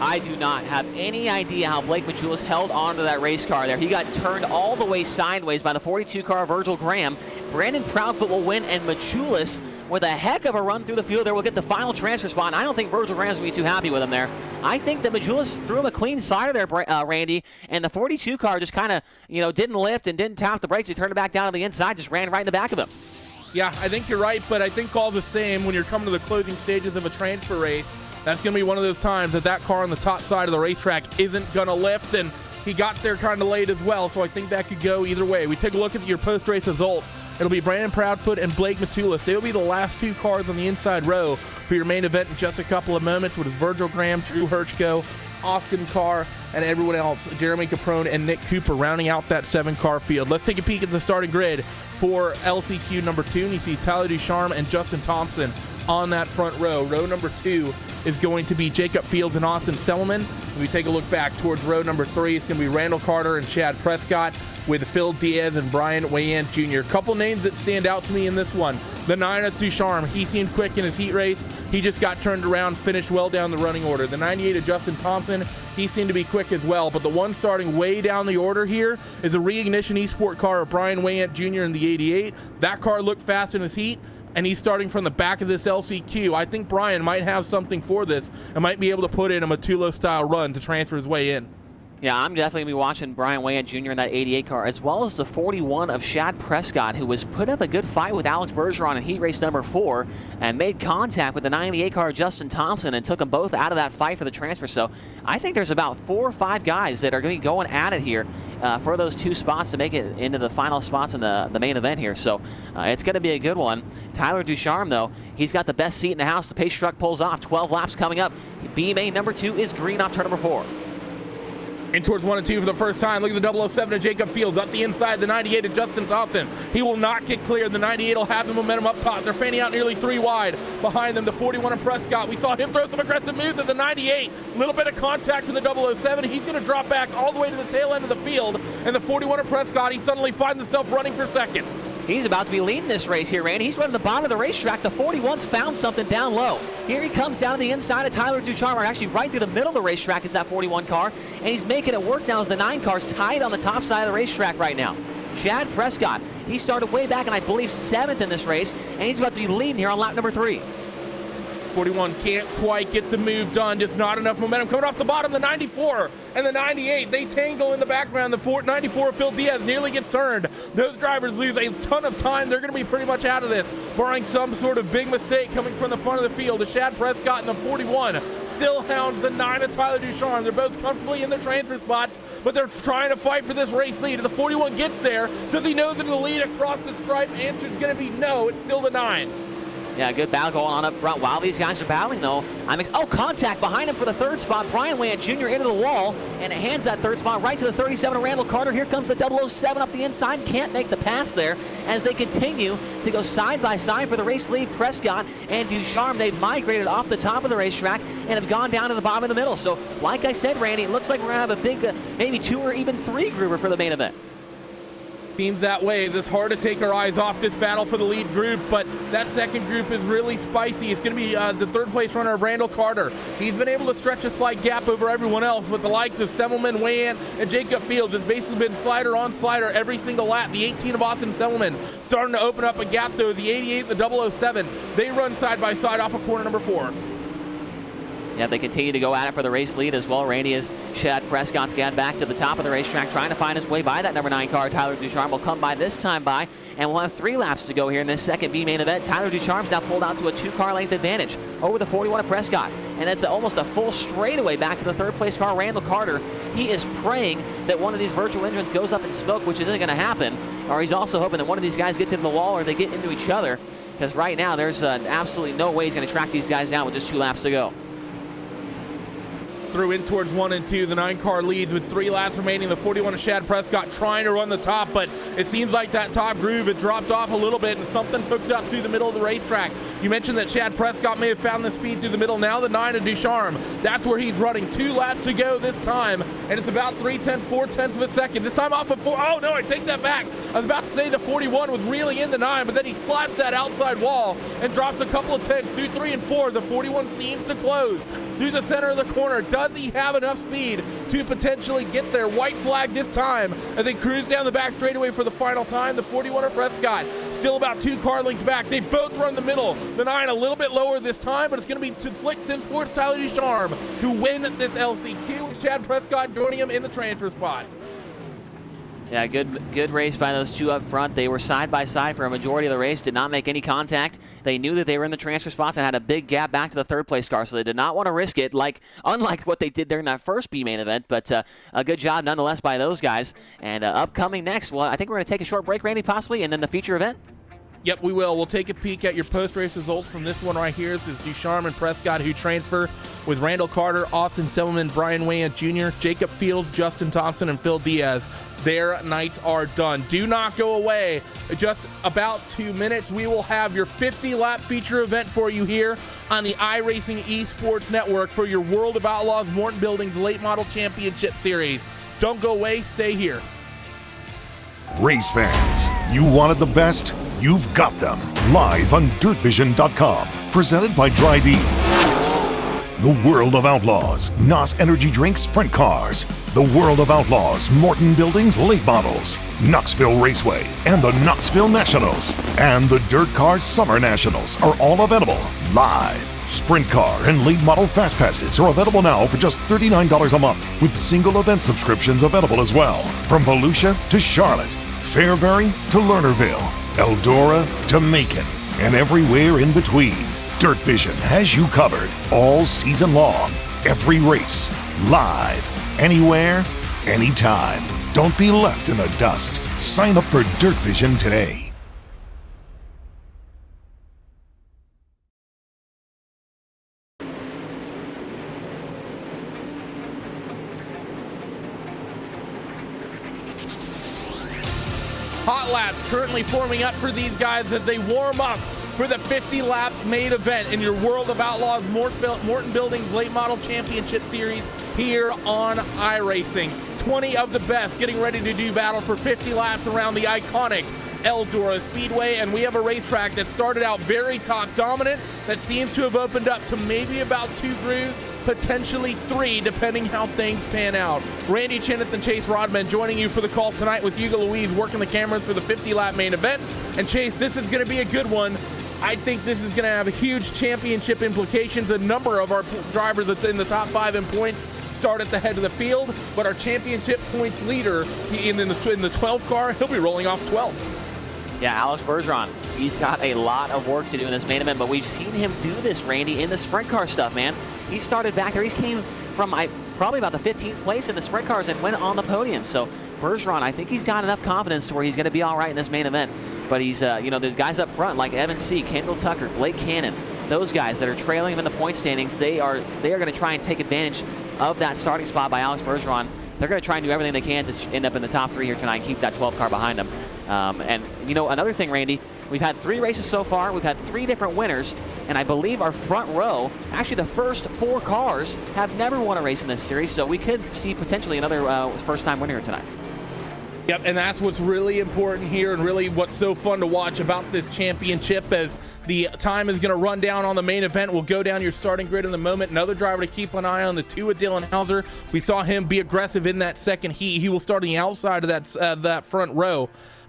I do not have any idea how Blake Majulis held onto that race car there. He got turned all the way sideways by the 42 car Virgil Graham. Brandon Proudfoot will win, and Majulis, with a heck of a run through the field there, will get the final transfer spot. And I don't think Virgil Graham's going to be too happy with him there. I think that Majulis threw him a clean slider there, Randy, and the 42 car just kind of, didn't lift and didn't tap the brakes. He turned it back down to the inside, just ran right in the back of him. Yeah, I think you're right, but I think all the same, when you're coming to the closing stages of a transfer race, that's going to be one of those times that car on the top side of the racetrack isn't going to lift, and he got there kind of late as well, so I think that could go either way. We take a look at your post-race results. It'll be Brandon Proudfoot and Blake Matulis. They'll be the last 2 cars on the inside row for your main event in just a couple of moments, with Virgil Graham, Drew Hirschko, Austin Carr, and everyone else, Jeremy Caprone and Nick Cooper, rounding out that 7-car field. Let's take a peek at the starting grid for LCQ number 2, and you see Tyler Ducharme and Justin Thompson on that front row. Row number 2 is going to be Jacob Fields and Austin Sellerman. When we take a look back towards row number 3, it's going to be Randall Carter and Chad Prescott, with Phil Diaz and Brian Wayant Jr. Couple names that stand out to me in this one. The 9 of Ducharme, he seemed quick in his heat race. He just got turned around, finished well down the running order. The 98 of Justin Thompson, he seemed to be quick as well. But the one starting way down the order here is a Reignition Esport car of Brian Wayant Jr. in the 88. That car looked fast in his heat, and he's starting from the back of this LCQ. I think Brian might have something for this and might be able to put in a Matulo-style run to transfer his way in. Yeah, I'm definitely going to be watching Brian Wayant Jr. in that 88 car, as well as the 41 of Chad Prescott, who was put up a good fight with Alex Bergeron in heat race number 4 and made contact with the 98 car Justin Thompson and took them both out of that fight for the transfer. So I think there's about 4 or 5 guys that are going to be going at it here for those 2 spots to make it into the final spots in the main event here. So it's going to be a good one. Tyler Ducharme, though, he's got the best seat in the house. The pace truck pulls off. 12 laps coming up. BMA number 2 is green off turn number 4. In towards 1 and 2 for the first time. Look at the 007 of Jacob Fields up the inside. The 98 of Justin Thompson. He will not get clear. The 98 will have the momentum up top. They're fanning out nearly 3 wide. Behind them, the 41 of Prescott. We saw him throw some aggressive moves at the 98. A little bit of contact in the 007. He's going to drop back all the way to the tail end of the field. And the 41 of Prescott, he suddenly finds himself running for second. He's about to be leading this race here, Randy. He's running the bottom of the racetrack. The 41's found something down low. Here he comes down to the inside of Tyler Ducharme, actually right through the middle of the racetrack is that 41 car, and he's making it work now as the 9 car's tied on the top side of the racetrack right now. Chad Prescott, he started way back and I believe 7th in this race, and he's about to be leading here on lap number 3. 41 can't quite get the move done, just not enough momentum. Coming off the bottom, the 94 and the 98, they tangle in the background. The 94, Phil Diaz, nearly gets turned. Those drivers lose a ton of time. They're going to be pretty much out of this, barring some sort of big mistake coming from the front of the field. The Shad Prescott in the 41 still hounds the 9 of Tyler Ducharme. They're both comfortably in their transfer spots, but they're trying to fight for this race lead. The 41 gets there. Does he know that the lead across the stripe? Answer's going to be no. It's still the 9. Yeah, good battle going on up front. While these guys are battling, though, contact behind him for the third spot. Brian Wayant Jr. into the wall, and it hands that third spot right to the 37 of Randall Carter. Here comes the 007 up the inside. Can't make the pass there as they continue to go side by side for the race lead. Prescott and Ducharme, they've migrated off the top of the racetrack and have gone down to the bottom of the middle. So, like I said, Randy, it looks like we're going to have a big, maybe 2 or even 3 groover for the main event. Seems that way. It's hard to take our eyes off this battle for the lead group, but that second group is really spicy. It's going to be the third place runner of Randall Carter. He's been able to stretch a slight gap over everyone else, but the likes of Semmelman, Wayant, and Jacob Fields has basically been slider on slider every single lap. The 18 of Austin Semmelman starting to open up a gap, though. The 88 and the 007, they run side by side off of corner number 4. Yeah, they continue to go at it for the race lead as well. Randy, as Shad Prescott's got back to the top of the racetrack, trying to find his way by that number 9 car. Tyler Ducharme will come by this time by, and we'll have 3 laps to go here in this second B main event. Tyler Ducharme's now pulled out to a 2-car length advantage over the 41 of Prescott, and it's almost a full straightaway back to the third place car, Randall Carter. He is praying that one of these virtual engines goes up in smoke, which isn't going to happen, or he's also hoping that one of these guys gets into the wall or they get into each other, because right now there's absolutely no way he's going to track these guys down with just 2 laps to go. Through in towards 1 and 2. The 9-car leads with 3 laps remaining. The 41 of Shad Prescott trying to run the top, but it seems like that top groove had dropped off a little bit and something's hooked up through the middle of the racetrack. You mentioned that Shad Prescott may have found the speed through the middle. Now the 9 of Ducharme. That's where he's running. 2 laps to go this time, and it's about 4/10 of a second. This time off of 4. Oh no, I take that back. I was about to say the 41 was really in the 9, but then he slaps that outside wall and drops a couple of tenths through 3 and 4. The 41 seems to close through the center of the corner. Does he have enough speed to potentially get there? White flag this time as they cruise down the back straightaway for the final time. The 41 of Prescott still about 2 car lengths back. They both run the middle. The 9 a little bit lower this time, but it's going to be to Slick Sim Sports Tyler Ducharme who win this LCQ. Shad Prescott joining him in the transfer spot. Yeah, good race by those 2 up front. They were side by side for a majority of the race, did not make any contact. They knew that they were in the transfer spots and had a big gap back to the third place car, so they did not want to risk it, unlike what they did during that first B main event, but a good job nonetheless by those guys. And upcoming next, well, I think we're going to take a short break, Randy, possibly, and then the feature event. Yep, we will. We'll take a peek at your post-race results from this one right here. This is Ducharme and Prescott who transfer with Randall Carter, Austin Semmelman, Brian Wayant Jr., Jacob Fields, Justin Thompson, and Phil Diaz. Their nights are done. Do not go away. Just about 2 minutes, we will have your 50-lap feature event for you here on the iRacing Esports Network for your World of Outlaws Morton Buildings Late Model Championship Series. Don't go away. Stay here. Race fans, you wanted the best? You've got them. Live on DirtVision.com. Presented by Dry D. The World of Outlaws, NOS Energy Drink Sprint Cars. The World of Outlaws, Morton Buildings Late Models. Knoxville Raceway and the Knoxville Nationals. And the Dirt Cars Summer Nationals are all available live. Sprint Car and Late Model Fast Passes are available now for just $39 a month, with single event subscriptions available as well. From Volusia to Charlotte, Fairbury to Lernerville, Eldora to Macon, and everywhere in between. Dirt Vision has you covered all season long. Every race, live, anywhere, anytime. Don't be left in the dust. Sign up for Dirt Vision today. Hot laps currently forming up for these guys as they warm up for the 50-lap main event in your World of Outlaws Morton Buildings Late Model Championship Series here on iRacing. 20 of the best getting ready to do battle for 50 laps around the iconic Eldora Speedway, and we have a racetrack that started out very top dominant that seems to have opened up to maybe about 2 grooves, potentially 3, depending how things pan out. Randy Cheneth and Chase Rodman joining you for the call tonight with Hugo Louise working the cameras for the 50-lap main event. And Chase, this is going to be a good one. I think this is going to have huge championship implications. A number of our drivers that's in the top 5 in points start at the head of the field, but our championship points leader in the 12 car, he'll be rolling off 12. Yeah, Alex Bergeron, he's got a lot of work to do in this main event, but we've seen him do this, Randy, in the sprint car stuff, man. He started back there. He came from probably about the 15th place in the sprint cars and went on the podium. So Bergeron, I think he's got enough confidence to where he's going to be all right in this main event. But he's, there's guys up front like Evan C., Kendall Tucker, Blake Cannon, those guys that are trailing him in the point standings. They are going to try and take advantage of that starting spot by Alex Bergeron. They're going to try and do everything they can to end up in the top 3 here tonight and keep that 12 car behind them. And another thing, Randy, we've had 3 races so far. We've had 3 different winners, and I believe our front row, actually the first 4 cars, have never won a race in this series. So we could see potentially another first-time winner here tonight. Yep, and that's what's really important here and really what's so fun to watch about this championship. As the time is going to run down on the main event, we'll go down your starting grid in a moment. Another driver to keep an eye on, the 2 of Dylan Hauser. We saw him be aggressive in that second heat. He will start on the outside of that front row.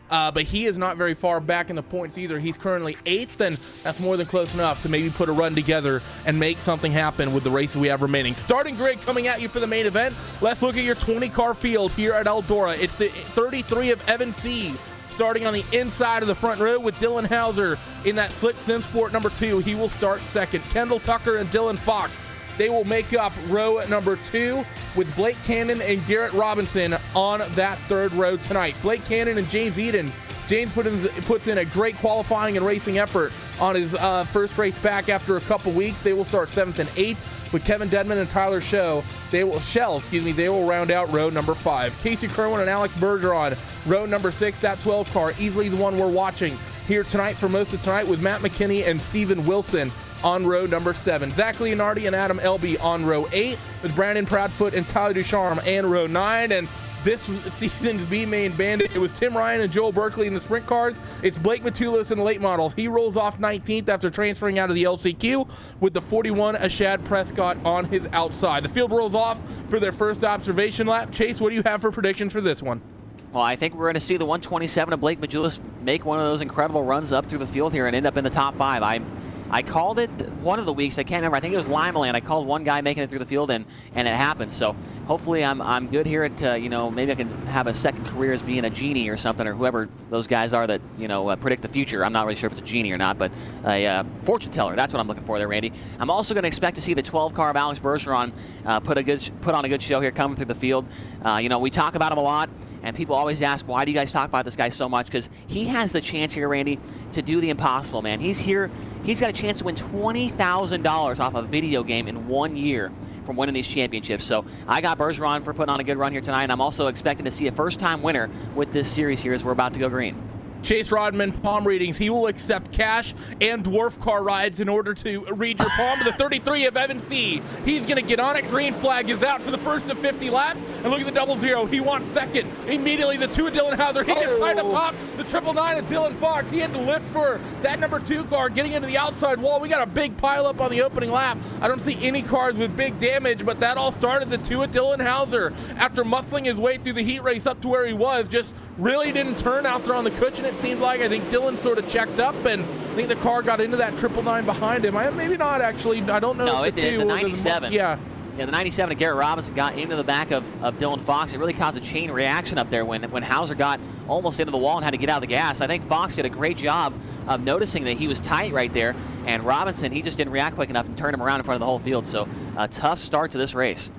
But he is not very far back in the points either. He's currently 8th, and that's more than close enough to maybe put a run together and make something happen with the races we have remaining. Starting grid coming at you for the main event. Let's look at your 20-car field here at Eldora. It's the 33 of Evan C., starting on the inside of the front row with Dylan Hauser in that Slick Sim Sport number 2. He will start second. Kendall Tucker and Dylan Fox, they will make up row number 2 with Blake Cannon and Garrett Robinson on that 3rd row tonight. Blake Cannon and James Edens. James puts in a great qualifying and racing effort on his first race back after a couple weeks. They will start 7th and 8th with Kevin Dedman and Tyler Shell. They will round out row number 5. Casey Kerwin and Alex Bergeron, row number 6, that 12 car, easily the one we're watching here tonight for most of tonight with Matt McKinney and Steven Wilson on row number 7. Zach Leonardi and Adam Elby on row 8 with Brandon Proudfoot and Tyler Ducharme and row 9. And this season's B-Main Bandit, it was Tim Ryan and Joel Berkeley in the sprint cars. It's Blake Matulis in the late models. He rolls off 19th after transferring out of the LCQ with the 41 Ashad Prescott on his outside. The field rolls off for their first observation lap. Chase, what do you have for predictions for this one? Well, I think we're going to see the 127 of Blake Majulis make one of those incredible runs up through the field here and end up in the top 5. I called it one of the weeks. I can't remember. I think it was Limeland. I called one guy making it through the field, and it happened. So hopefully I'm good here at, maybe I can have a second career as being a genie or something, or whoever those guys are that, predict the future. I'm not really sure if it's a genie or not, but a fortune teller. That's what I'm looking for there, Randy. I'm also going to expect to see the 12 car of Alex Bergeron put on a good show here coming through the field. We talk about him a lot. And people always ask, why do you guys talk about this guy so much? Because he has the chance here, Randy, to do the impossible, man. He's here. He's got a chance to win $20,000 off a video game in 1 year from winning these championships. So I got Bergeron for putting on a good run here tonight, and I'm also expecting to see a first-time winner with this series here as we're about to go green. Chase Rodman, palm readings. He will accept cash and dwarf car rides in order to read your palm. The 33 of Evan C. He's going to get on it. Green flag is out for the first of 50 laps. And look at the 00. He wants second. Immediately, the 2 of Dylan Hauser. He gets right up top. The 999 of Dylan Fox. He had to lift for that number 2 car, getting into the outside wall. We got a big pile up on the opening lap. I don't see any cars with big damage, but that all started the 2 of Dylan Hauser. After muscling his way through the heat race up to where he was, just really didn't turn out there on the cushion, it seemed like. I think Dylan sort of checked up, and I think the car got into that 999 behind him. Maybe not, actually. I don't know. No, it did. The 97. Yeah, the 97 of Garrett Robinson got into the back of Dylan Fox. It really caused a chain reaction up there when Hauser got almost into the wall and had to get out of the gas. I think Fox did a great job of noticing that he was tight right there, and Robinson, he just didn't react quick enough and turned him around in front of the whole field. So a tough start to this race.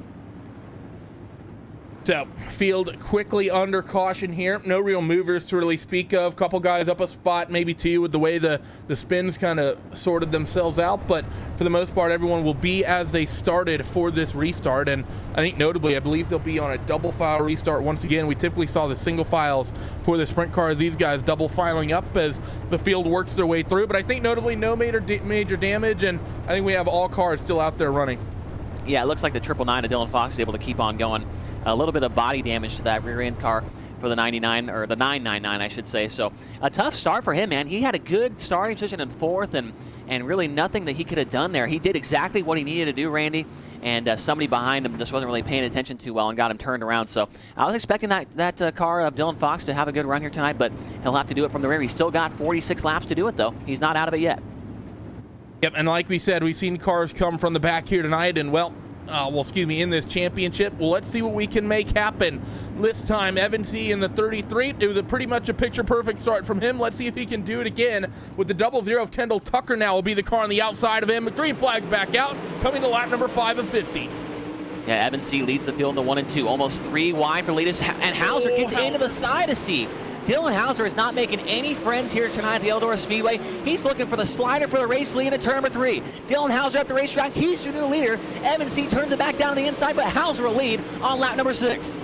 So, field quickly under caution here. No real movers to really speak of. Couple guys up a spot, maybe 2, with the way the spins kind of sorted themselves out. But for the most part, everyone will be as they started for this restart. And I think notably, I believe they'll be on a double file restart once again. We typically saw the single files for the sprint cars. These guys double filing up as the field works their way through. But I think notably no major damage. And I think we have all cars still out there running. Yeah, it looks like the 999 of Dylan Fox is able to keep on going. A little bit of body damage to that rear end car for the 99, or the 999, I should say. So a tough start for him, man. He had a good starting position in 4th, and really nothing that he could have done there. He did exactly what he needed to do, Randy, and somebody behind him just wasn't really paying attention too well and got him turned around. So I was expecting that car of Dylan Fox to have a good run here tonight, but he'll have to do it from the rear. He's still got 46 laps to do it, though. He's not out of it yet. Yep, and like we said, we've seen cars come from the back here tonight, and in this championship. Well, let's see what we can make happen. This time, Evan C in the 33. It was pretty much a picture-perfect start from him. Let's see if he can do it again with the 00 of Kendall Tucker. Now will be the car on the outside of him. The green flag's back out, coming to lap number 5 of 50. Yeah, Evan C leads the field into 1 and 2, almost 3 wide for leaders, and Hauser gets into the side of C. Dylan Hauser is not making any friends here tonight at the Eldora Speedway. He's looking for the slider for the race lead at turn number 3. Dylan Hauser at the racetrack. He's your new leader. Evan C turns it back down to the inside, but Hauser will lead on lap number 6.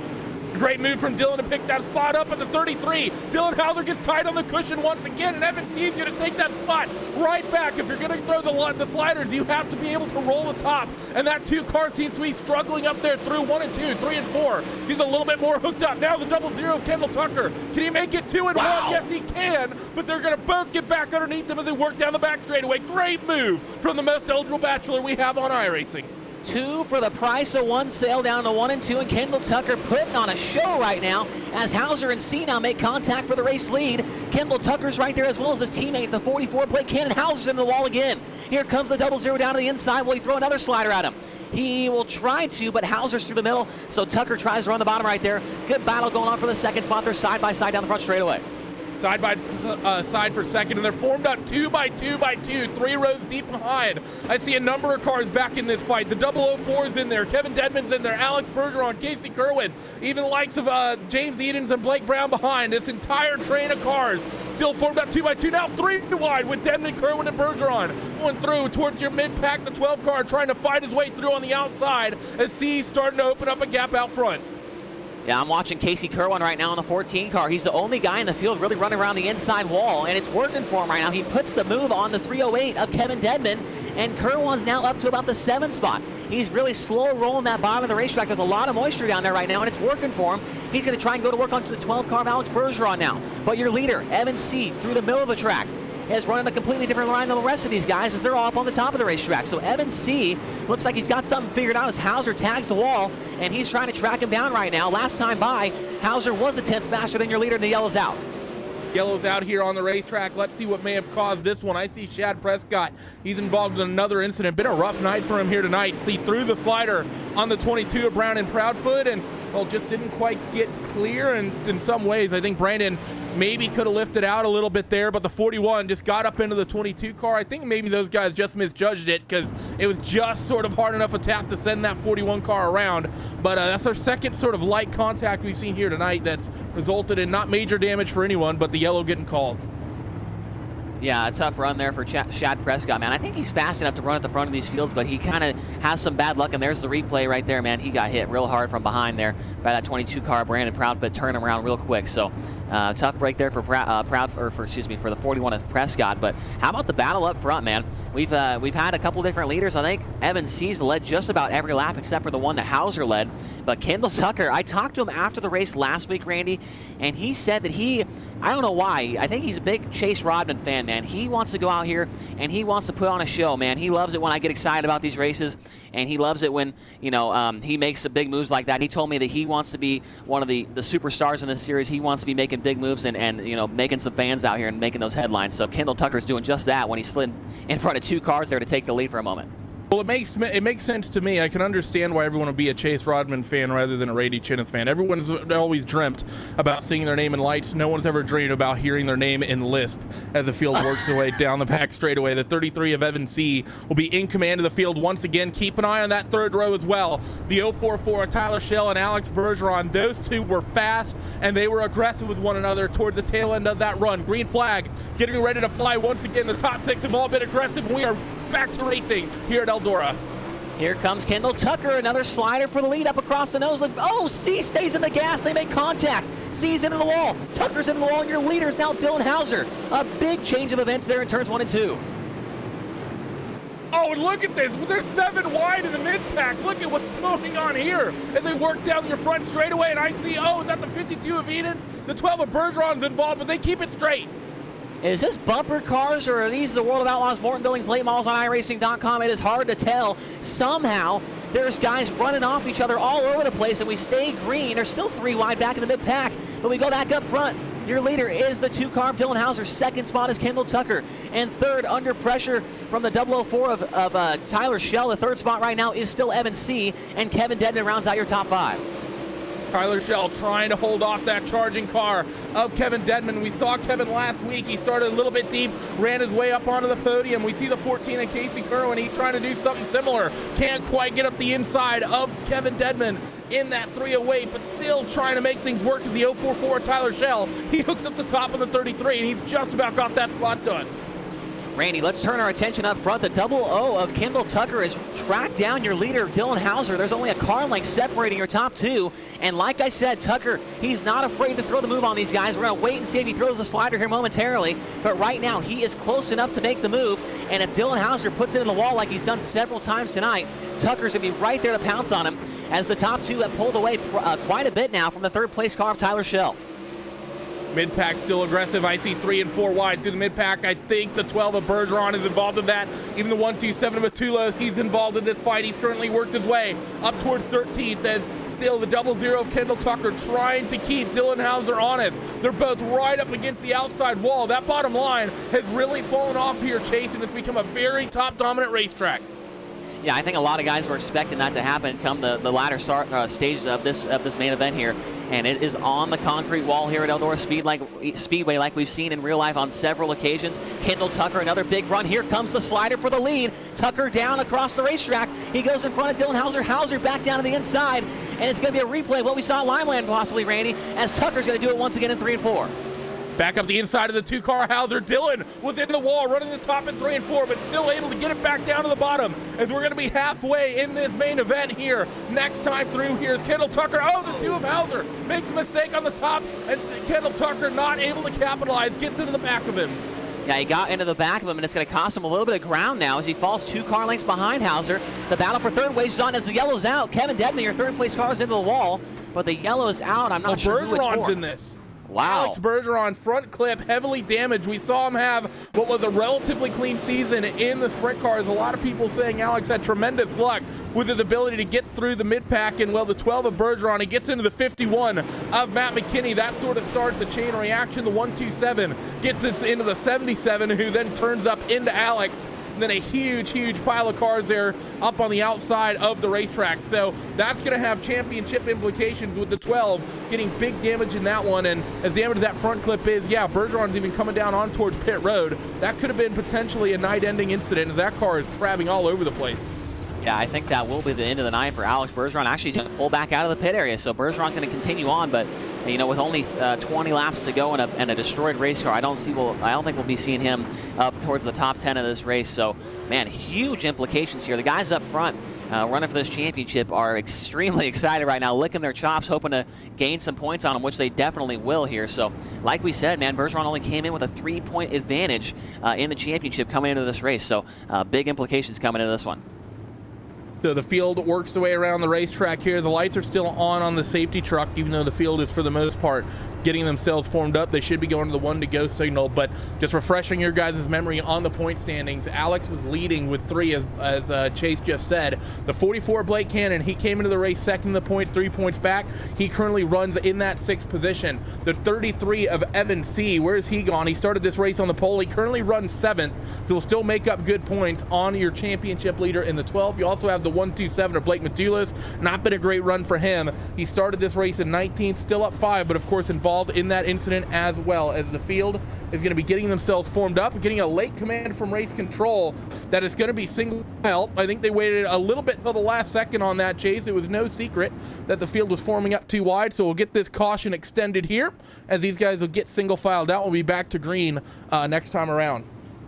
Great move from Dylan to pick that spot up at the 33. Dylan Hauser gets tied on the cushion once again, and Evan C is going to take that spot right back. If you're going to throw the sliders, you have to be able to roll the top, and that 2 car seems to be struggling up there through 1 and 2, 3 and 4. He's a little bit more hooked up. Now the 00 of Kendall Tucker. Can he make it 2 and 1? Yes, he can, but they're going to both get back underneath them as they work down the back straightaway. Great move from the most eligible bachelor we have on iRacing. 2 for the price of 1 sail down to 1 and 2, and Kendall Tucker putting on a show right now as Hauser and C now make contact for the race lead. Kendall Tucker's right there as well as his teammate, the 44 plate Cannon. Hauser's in the wall again. Here comes the 00 down to the inside. Will he throw another slider at him? He will try to, but Hauser's through the middle, so Tucker tries to run the bottom right there. Good battle going on for the second spot. They're side by side down the front straightaway. Side by side for second, and they're formed up 2 by 2 by 2, 3 rows deep behind. I see a number of cars back in this fight. The 004 is in there, Kevin Dedman's in there, Alex Bergeron, Casey Kerwin, even the likes of James Edens and Blake Brown behind. This entire train of cars still formed up 2 by 2, now 3 wide with Dedman, Kerwin, and Bergeron. Going through towards your mid-pack, the 12 car trying to fight his way through on the outside as C's starting to open up a gap out front. Yeah, I'm watching Casey Kerwin right now in the 14 car. He's the only guy in the field really running around the inside wall, and it's working for him right now. He puts the move on the 308 of Kevin Dedman, and Kerwin's now up to about the 7th spot. He's really slow rolling that bottom of the racetrack. There's a lot of moisture down there right now, and it's working for him. He's going to try and go to work onto the 12 car of Alex Bergeron now. But your leader, Evan C, through the middle of the track, is running a completely different line than the rest of these guys as they're all up on the top of the racetrack. So Evan C looks like he's got something figured out as Hauser tags the wall, and he's trying to track him down right now. Last time by, Hauser was a 10th faster than your leader, and the yellow's out. Yellow's out here on the racetrack. Let's see what may have caused this one. I see Shad Prescott. He's involved in another incident. Been a rough night for him here tonight. See through the slider on the 22 of Brown and Proudfoot, and just didn't quite get clear. And in some ways, I think Brandon maybe could have lifted out a little bit there, but the 41 just got up into the 22 car. I think maybe those guys just misjudged it because it was just sort of hard enough a tap to send that 41 car around. But that's our second sort of light contact we've seen here tonight that's resulted in not major damage for anyone, but the yellow getting called. Yeah, a tough run there for Shad Prescott, man. I think he's fast enough to run at the front of these fields, but he kind of has some bad luck, and there's the replay right there, man. He got hit real hard from behind there by that 22 car. Brandon Proudfoot turned him around real quick, so tough break there for the 41 of Prescott. But how about the battle up front, man? We've had a couple different leaders. I think Evan C's led just about every lap except for the one that Hauser led. But Kendall Tucker, I talked to him after the race last week, Randy, and he said that I don't know why, I think he's a big Chase Rodman fan, man. He wants to go out here and he wants to put on a show, man. He loves it when I get excited about these races, and he loves it when, he makes the big moves like that. He told me that he wants to be one of the superstars in this series. He wants to be making big moves and making some fans out here and making those headlines. So Kendall Tucker's doing just that when he slid in front of 2 cars there to take the lead for a moment. Well, it makes sense to me. I can understand why everyone would be a Chase Rodman fan rather than a Rady Cheneth fan. Everyone's always dreamt about seeing their name in lights. No one's ever dreamed about hearing their name in lisp as the field works their way down the back straightaway. The 33 of Evan C will be in command of the field once again. Keep an eye on that 3rd row as well. The 044 of Tyler Schell and Alex Bergeron, those two were fast and they were aggressive with one another towards the tail end of that run. Green flag getting ready to fly once again. The top 6 have all been aggressive. We are back to racing here at Eldora. Here comes Kendall Tucker, another slider for the lead up across the nose. Oh, C stays in the gas. They make contact. C's into the wall. Tucker's into the wall, and your leader is now Dylan Hauser. A big change of events there in turns 1 and 2. Oh, and look at this. They're 7 wide in the mid-pack. Look at what's going on here as they work down your front straightaway. And I see, is that the 52 of Edens? The 12 of Bergeron's involved, but they keep it straight. Is this bumper cars, or are these the World of Outlaws Morton Buildings late models on iRacing.com? It is hard to tell. Somehow, there's guys running off each other all over the place, and we stay green. There's still 3 wide back in the mid-pack, but we go back up front. Your leader is the 2-car of Dylan Hauser. Second spot is Kendall Tucker. And third, under pressure from the 004 of Tyler Schell. The third spot right now is still Evan C. And Kevin Dedman rounds out your top 5. Tyler Schell trying to hold off that charging car of Kevin Dedman. We saw Kevin last week. He started a little bit deep, ran his way up onto the podium. We see the 14 and Casey Kerwin. He's trying to do something similar. Can't quite get up the inside of Kevin Dedman in that 308, but still trying to make things work as the 044 Tyler Schell. He hooks up the top of the 33, and he's just about got that spot done. Randy, let's turn our attention up front. The 00 of Kendall Tucker has tracked down your leader, Dylan Hauser. There's only a car length separating your top 2. And like I said, Tucker, he's not afraid to throw the move on these guys. We're going to wait and see if he throws a slider here momentarily. But right now, he is close enough to make the move. And if Dylan Hauser puts it in the wall like he's done several times tonight, Tucker's going to be right there to pounce on him, as the top 2 have pulled away quite a bit now from the third place car of Tyler Schell. Mid-pack still aggressive. I see 3 and 4 wide through the mid-pack. I think the 12 of Bergeron is involved in that. Even the 127 of Matulos, he's involved in this fight. He's currently worked his way up towards 13th as still the 00 of Kendall Tucker trying to keep Dylan Hauser honest. They're both right up against the outside wall. That bottom line has really fallen off here, Chase, and it's become a very top-dominant racetrack. Yeah, I think a lot of guys were expecting that to happen come the latter stages of this main event here. And it is on the concrete wall here at Eldora Speedway like we've seen in real life on several occasions. Kendall Tucker, another big run. Here comes the slider for the lead. Tucker down across the racetrack. He goes in front of Dylan Hauser. Hauser back down to the inside. And it's going to be a replay of what we saw at Limeland possibly, Randy, as Tucker's going to do it once again in 3 and 4. Back up the inside of the 2-car Hauser. Dylan was in the wall, running the top in 3 and 4, but still able to get it back down to the bottom as we're going to be halfway in this main event here. Next time through here is Kendall Tucker. Oh, the 2 of Hauser makes a mistake on the top, and Kendall Tucker not able to capitalize, gets into the back of him. Yeah, he got into the back of him, and it's going to cost him a little bit of ground now as he falls 2 car lengths behind Hauser. The battle for third wages on as the yellow's out. Kevin Dedman, your third place car, is into the wall, but the yellow is out. I'm not sure who it's for. Bergeron's in this. Wow. Alex Bergeron, front clip, heavily damaged. We saw him have what was a relatively clean season in the sprint cars. A lot of people saying Alex had tremendous luck with his ability to get through the mid-pack. And, well, the 12 of Bergeron, he gets into the 51 of Matt McKinney. That sort of starts a chain reaction. The 127 gets this into the 77, who then turns up into Alex. And then a huge pile of cars there up on the outside of the racetrack. So that's going to have championship implications with the 12 getting big damage in that one. And as damaged as that front clip is, yeah, Bergeron's even coming down on towards pit road. That could have been potentially a night-ending incident as that car is crabbing all over the place. Yeah, I think that will be the end of the night for Alex Bergeron. Actually, he's going to pull back out of the pit area, so Bergeron's going to continue on, but you know, with only 20 laps to go and a destroyed race car, I don't think we'll be seeing him up towards the top 10 of this race. So, man, huge implications here. The guys up front running for this championship are extremely excited right now, licking their chops, hoping to gain some points on them, which they definitely will here. So, like we said, man, Bergeron only came in with a 3-point advantage in the championship coming into this race. So, big implications coming into this one. So the field works the way around the racetrack here. The lights are still on the safety truck, even though the field is, for the most part, getting themselves formed up. They should be going to the 1-to-go signal, but just refreshing your guys' memory on the point standings. Alex was leading with 3, as Chase just said. The 44 Blake Cannon, he came into the race second in the points, 3 points back. He currently runs in that 6th position. The 33 of Evan C, where's he gone? He started this race on the pole. He currently runs 7th, so will still make up good points on your championship leader in the 12. You also have the 127 of Blake Matulis. Not been a great run for him. He started this race in 19th, still up 5, but of course involved in that incident as well, as the field is going to be getting themselves formed up, getting a late command from race control that is going to be single file. I think they waited a little bit till the last second on that, Chase. It was no secret that the field was forming up too wide, so we'll get this caution extended here as these guys will get single filed out. We'll be back to green next time around.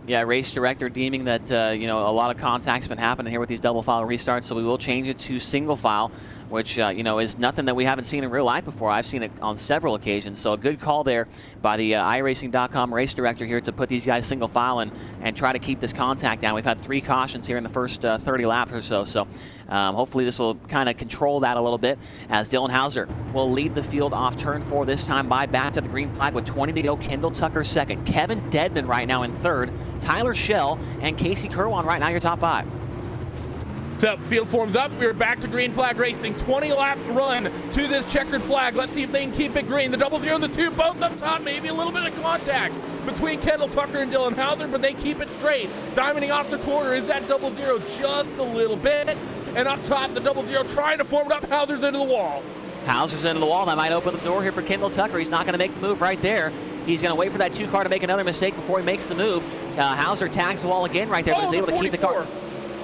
Yeah, race director deeming that you know, a lot of contact's been happening here with these double file restarts, so we will change it to single file, which you know, is nothing that we haven't seen in real life before. I've seen it on several occasions, so a good call there by the iRacing.com race director here to put these guys single file and try to keep this contact down. We've had 3 cautions here in the first 30 laps or so, so hopefully this will kind of control that a little bit, as Dylan Hauser will lead the field off turn 4 this time by back to the green flag with 20 to go. Kendall Tucker second, Kevin Dedman right now in third, Tyler Schell and Casey Kerwin right now your top 5. So field forms up. We're back to green flag racing. 20-lap run to this checkered flag. Let's see if they can keep it green. The 0-0 and the 2 both up top. Maybe a little bit of contact between Kendall Tucker and Dylan Hauser, but they keep it straight. Diamonding off the corner is that 0-0 just a little bit. And up top, the 0-0 trying to form it up. Hauser's into the wall. Hauser's into the wall. That might open the door here for Kendall Tucker. He's not going to make the move right there. He's going to wait for that 2 car to make another mistake before he makes the move. Hauser tags the wall again right there, but is able to keep the car.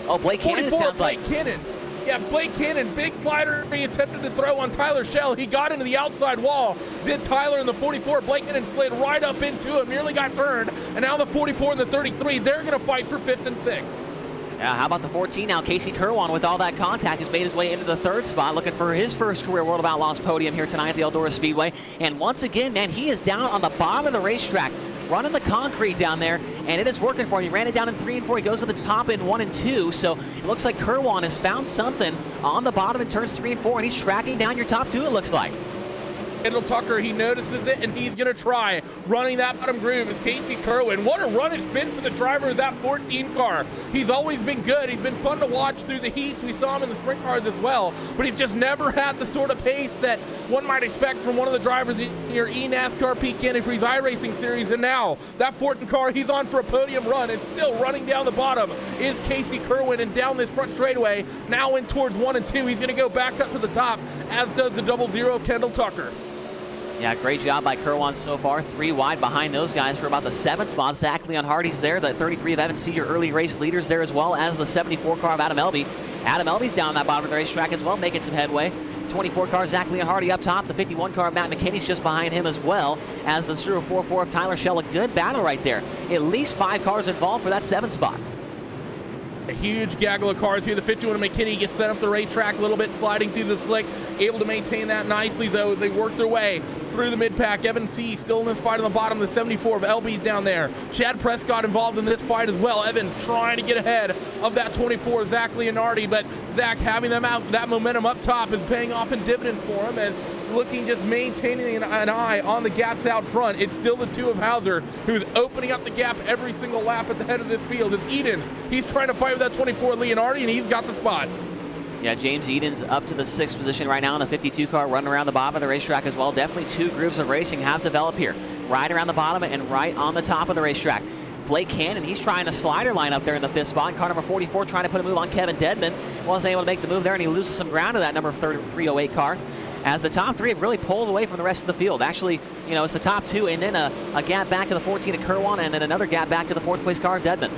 Oh, Blake Cannon, it sounds like. Cannon. Yeah, Blake Cannon, big fighter. He attempted to throw on Tyler Schell. He got into the outside wall. Did Tyler in the 44. Blake Cannon slid right up into him, nearly got turned. And now the 44 and the 33, they're going to fight for 5th and 6th. Yeah, how about the 14 now? Casey Kerwan, with all that contact, has made his way into the 3rd spot, looking for his first career World of Outlaws podium here tonight at the Eldora Speedway. And once again, man, he is down on the bottom of the racetrack, running the concrete down there, and it is working for him. He ran it down in 3 and 4. He goes to the top in 1 and 2. So it looks like Kerwan has found something on the bottom in turns 3 and 4, and he's tracking down your top 2, it looks like. Kendall Tucker, he notices it, and he's going to try running that bottom groove is Casey Kerwin. What a run it's been for the driver of that 14 car. He's always been good. He's been fun to watch through the heats. We saw him in the sprint cars as well, but he's just never had the sort of pace that one might expect from one of the drivers in your eNASCAR Peak Antifreeze iRacing series. And now that 14 car, he's on for a podium run, and still running down the bottom is Casey Kerwin, and down this front straightaway, now in towards 1 and 2. He's going to go back up to the top, as does the 0-0 of Kendall Tucker. Yeah, great job by Kerwan so far. 3 wide behind those guys for about the 7th spot. Zach Leon Hardy's there. The 33 of Evan C, your early race leaders there, as well as the 74 car of Adam Elby. Adam Elby's down that bottom of the racetrack as well, making some headway. 24 car Zach Leon Hardy up top. The 51 car of Matt McKinney's just behind him, as well as the 044 of Tyler Schell. A good battle right there. At least 5 cars involved for that 7th spot. A huge gaggle of cars here. The 51 of McKinney gets set up the racetrack a little bit, sliding through the slick, able to maintain that nicely though as they work their way through the mid-pack. Evan C still in this fight on the bottom. The 74 of LB's down there. Chad Prescott involved in this fight as well. Evans trying to get ahead of that 24 Zach Leonardi, but Zach having them out, that momentum up top is paying off in dividends for him, as looking, just maintaining an eye on the gaps out front. It's still the 2 of Hauser who's opening up the gap every single lap at the head of this field. Is Eden. He's trying to fight with that 24 Leonardi, and he's got the spot. Yeah, James Eden's up to the 6th position right now in the 52 car, running around the bottom of the racetrack as well. Definitely 2 groups of racing have developed here. Right around the bottom and right on the top of the racetrack. Blake Cannon, he's trying a slider line up there in the 5th spot. Car number 44 trying to put a move on Kevin Dedman. Wasn't able to make the move there, and he loses some ground to that number 308 car. As the top 3 have really pulled away from the rest of the field. Actually, you know, it's the top 2 and then a gap back to the 14 of Kerwan, and then another gap back to the 4th place car of Dedman.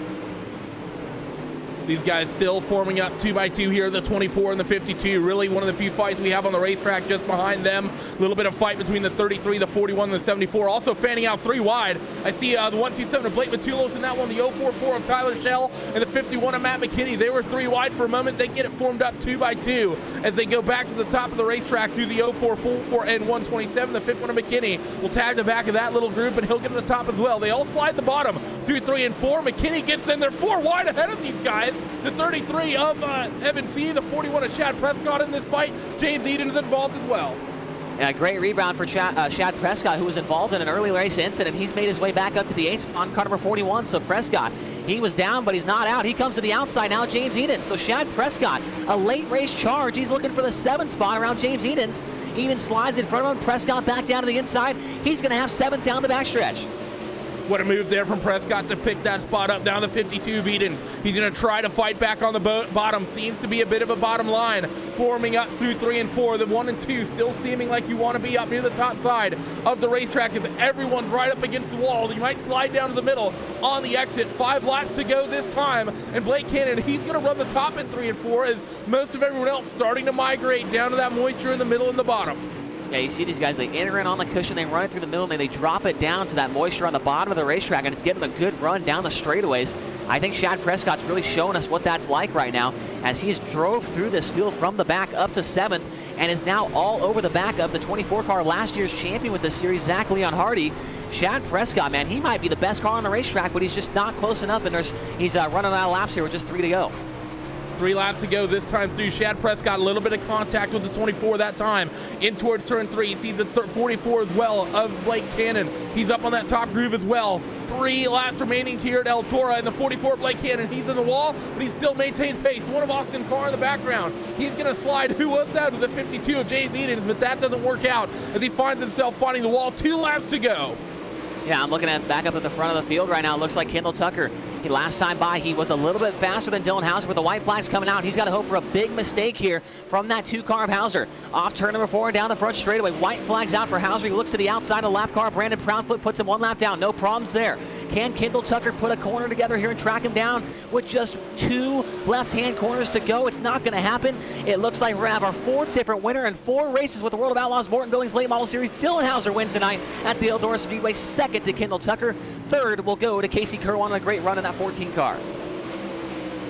These guys still forming up 2x2 here, the 24 and the 52. Really one of the few fights we have on the racetrack just behind them. A little bit of fight between the 33, the 41, and the 74. Also fanning out 3 wide. I see the 127 of Blake Matulos in that one, the 044 of Tyler Schell, and the 51 of Matt McKinney. They were 3 wide for a moment. They get it formed up 2x2 as they go back to the top of the racetrack through the 044 and 127. The 51 of McKinney will tag the back of that little group, and he'll get to the top as well. They all slide the bottom through 3 and 4. McKinney gets in there 4 wide ahead of these guys. The 33 of Evan C., the 41 of Chad Prescott in this fight. James Eden is involved as well. And a great rebound for Chad Prescott, who was involved in an early race incident. He's made his way back up to the 8th on car number 41. So Prescott, he was down, but he's not out. He comes to the outside now, James Eden. So Chad Prescott, a late race charge. He's looking for the 7th spot around James Eden's. Eden slides in front of him. Prescott back down to the inside. He's going to have 7th down the backstretch. What a move there from Prescott to pick that spot up down the 52 of Edens. He's going to try to fight back on the bottom. Seems to be a bit of a bottom line. Forming up through 3 and 4. The 1 and 2 still seeming like you want to be up near the top side of the racetrack as everyone's right up against the wall. You might slide down to the middle on the exit. 5 laps to go this time. And Blake Cannon, he's going to run the top at 3 and 4 as most of everyone else starting to migrate down to that moisture in the middle and the bottom. Yeah, you see these guys, they enter in on the cushion, they run it through the middle, and then they drop it down to that moisture on the bottom of the racetrack, and it's getting a good run down the straightaways. I think Chad Prescott's really showing us what that's like right now, as he's drove through this field from the back up to 7th, and is now all over the back of the 24 car, last year's champion with this series, Zach Leon Hardy. Chad Prescott, man, he might be the best car on the racetrack, but he's just not close enough, and he's running out of laps here with just 3 to go. 3 laps to go this time through. Shad Prescott, a little bit of contact with the 24 that time. In towards turn 3. You see the 44 as well of Blake Cannon. He's up on that top groove as well. 3 laps remaining here at Eldora, and the 44 Blake Cannon, he's in the wall, but he still maintains pace. One of Austin Carr in the background. He's going to slide. Who was that? It was the 52 of James Edens, but that doesn't work out as he finds himself finding the wall. 2 laps to go. Yeah, I'm looking at back up at the front of the field right now. It looks like Kendall Tucker, last time by, he was a little bit faster than Dylan Hauser, but the white flag's coming out. He's got to hope for a big mistake here from that 2 car of Hauser. Off turn number 4 and down the front straightaway. White flag's out for Hauser. He looks to the outside of the lap car. Brandon Proudfoot puts him 1 lap down. No problems there. Can Kendall Tucker put a corner together here and track him down with just 2 left-hand corners to go? It's not going to happen. It looks like we're going to have our 4th different winner in 4 races with the World of Outlaws Morton Buildings Late Model Series. Dylan Hauser wins tonight at the Eldora Speedway. 2nd to Kendall Tucker. 3rd will go to Casey Kerr on a great run in that 14 car.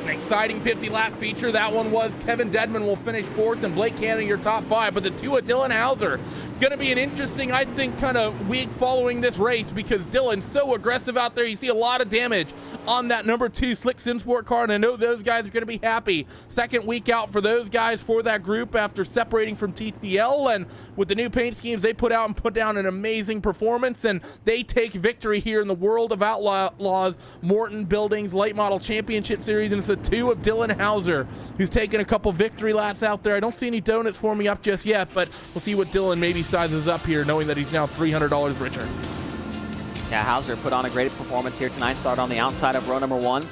An exciting 50-lap feature. That one was Kevin Dedman will finish 4th and Blake Cannon your top 5, but the 2 of Dylan Hauser going to be an interesting, I think, kind of week following this race because Dylan's so aggressive out there. You see a lot of damage on that number 2 Slick Sim Sport car, and I know those guys are going to be happy. 2nd week out for those guys, for that group after separating from TPL, and with the new paint schemes they put out and put down an amazing performance, and they take victory here in the World of Outlaws Morton Buildings Late Model Championship Series, and it's the 2 of Dylan Hauser who's taken a couple victory laps out there. I don't see any donuts forming up just yet, but we'll see what Dylan maybe sizes up here, knowing that he's now $300 richer. Yeah, Hauser put on a great performance here tonight. Started on the outside of row number 1.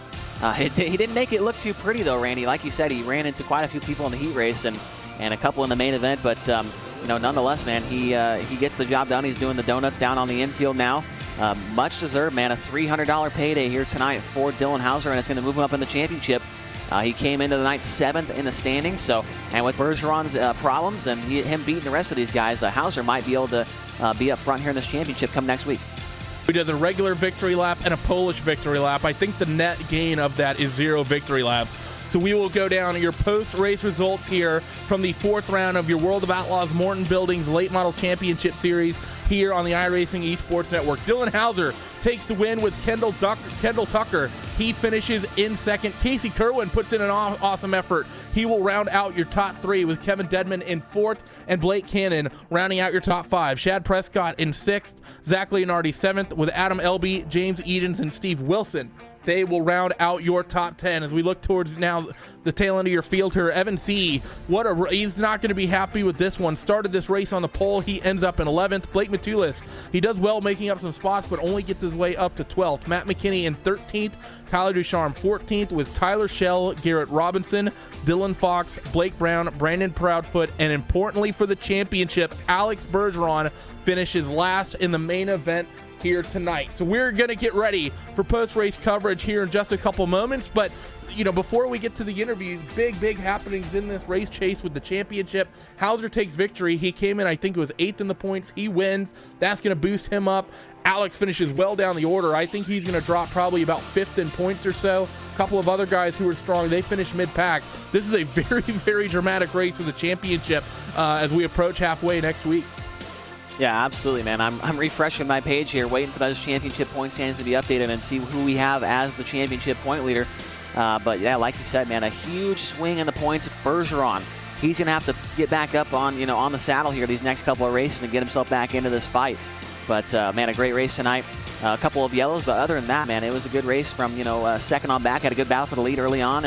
He didn't make it look too pretty though, Randy. Like you said, he ran into quite a few people in the heat race and a couple in the main event. But nonetheless, man, he gets the job done. He's doing the donuts down on the infield now. Much deserved, man. A $300 payday here tonight for Dylan Hauser, and it's going to move him up in the championship. He came into the night 7th in the standings, and with Bergeron's problems and him beating the rest of these guys, Hauser might be able to be up front here in this championship come next week. We did a regular victory lap and a Polish victory lap. I think the net gain of that is 0 victory laps. So we will go down your post-race results here from the 4th round of your World of Outlaws Morton Buildings Late Model Championship Series here on the iRacing Esports Network. Dylan Hauser takes the win with Kendall Tucker. He finishes in 2nd. Casey Kerwin puts in an awesome effort. He will round out your top 3 with Kevin Dedman in 4th and Blake Cannon rounding out your top 5. Shad Prescott in 6th. Zach Leonardi 7th with Adam Elby, James Edens, and Steve Wilson. They will round out your top 10 as we look towards now the tail end of your field here. Evan C., he's not going to be happy with this one. Started this race on the pole. He ends up in 11th. Blake Matulis, he does well making up some spots, but only gets his way up to 12th. Matt McKinney in 13th. Tyler Ducharme 14th with Tyler Schell, Garrett Robinson, Dylan Fox, Blake Brown, Brandon Proudfoot, and importantly for the championship, Alex Bergeron finishes last in the main event here tonight. So we're going to get ready for post-race coverage here in just a couple moments, but before we get to the interviews, big happenings in this race chase with the championship. Hauser takes victory. He came in, I think it was 8th in the points. He wins. That's going to boost him up. Alex finishes well down the order. I think he's going to drop probably about 5th in points or so. A couple of other guys who are strong, they finish mid-pack. This is a very dramatic race for the championship as we approach halfway next week. Yeah, absolutely, man. I'm refreshing my page here, waiting for those championship point standings to be updated and see who we have as the championship point leader. But yeah, like you said, man, a huge swing in the points. Bergeron, he's going to have to get back up on the saddle here these next couple of races and get himself back into this fight. But man, a great race tonight. A couple of yellows, but other than that, man, it was a good race from 2nd on back. Had a good battle for the lead early on,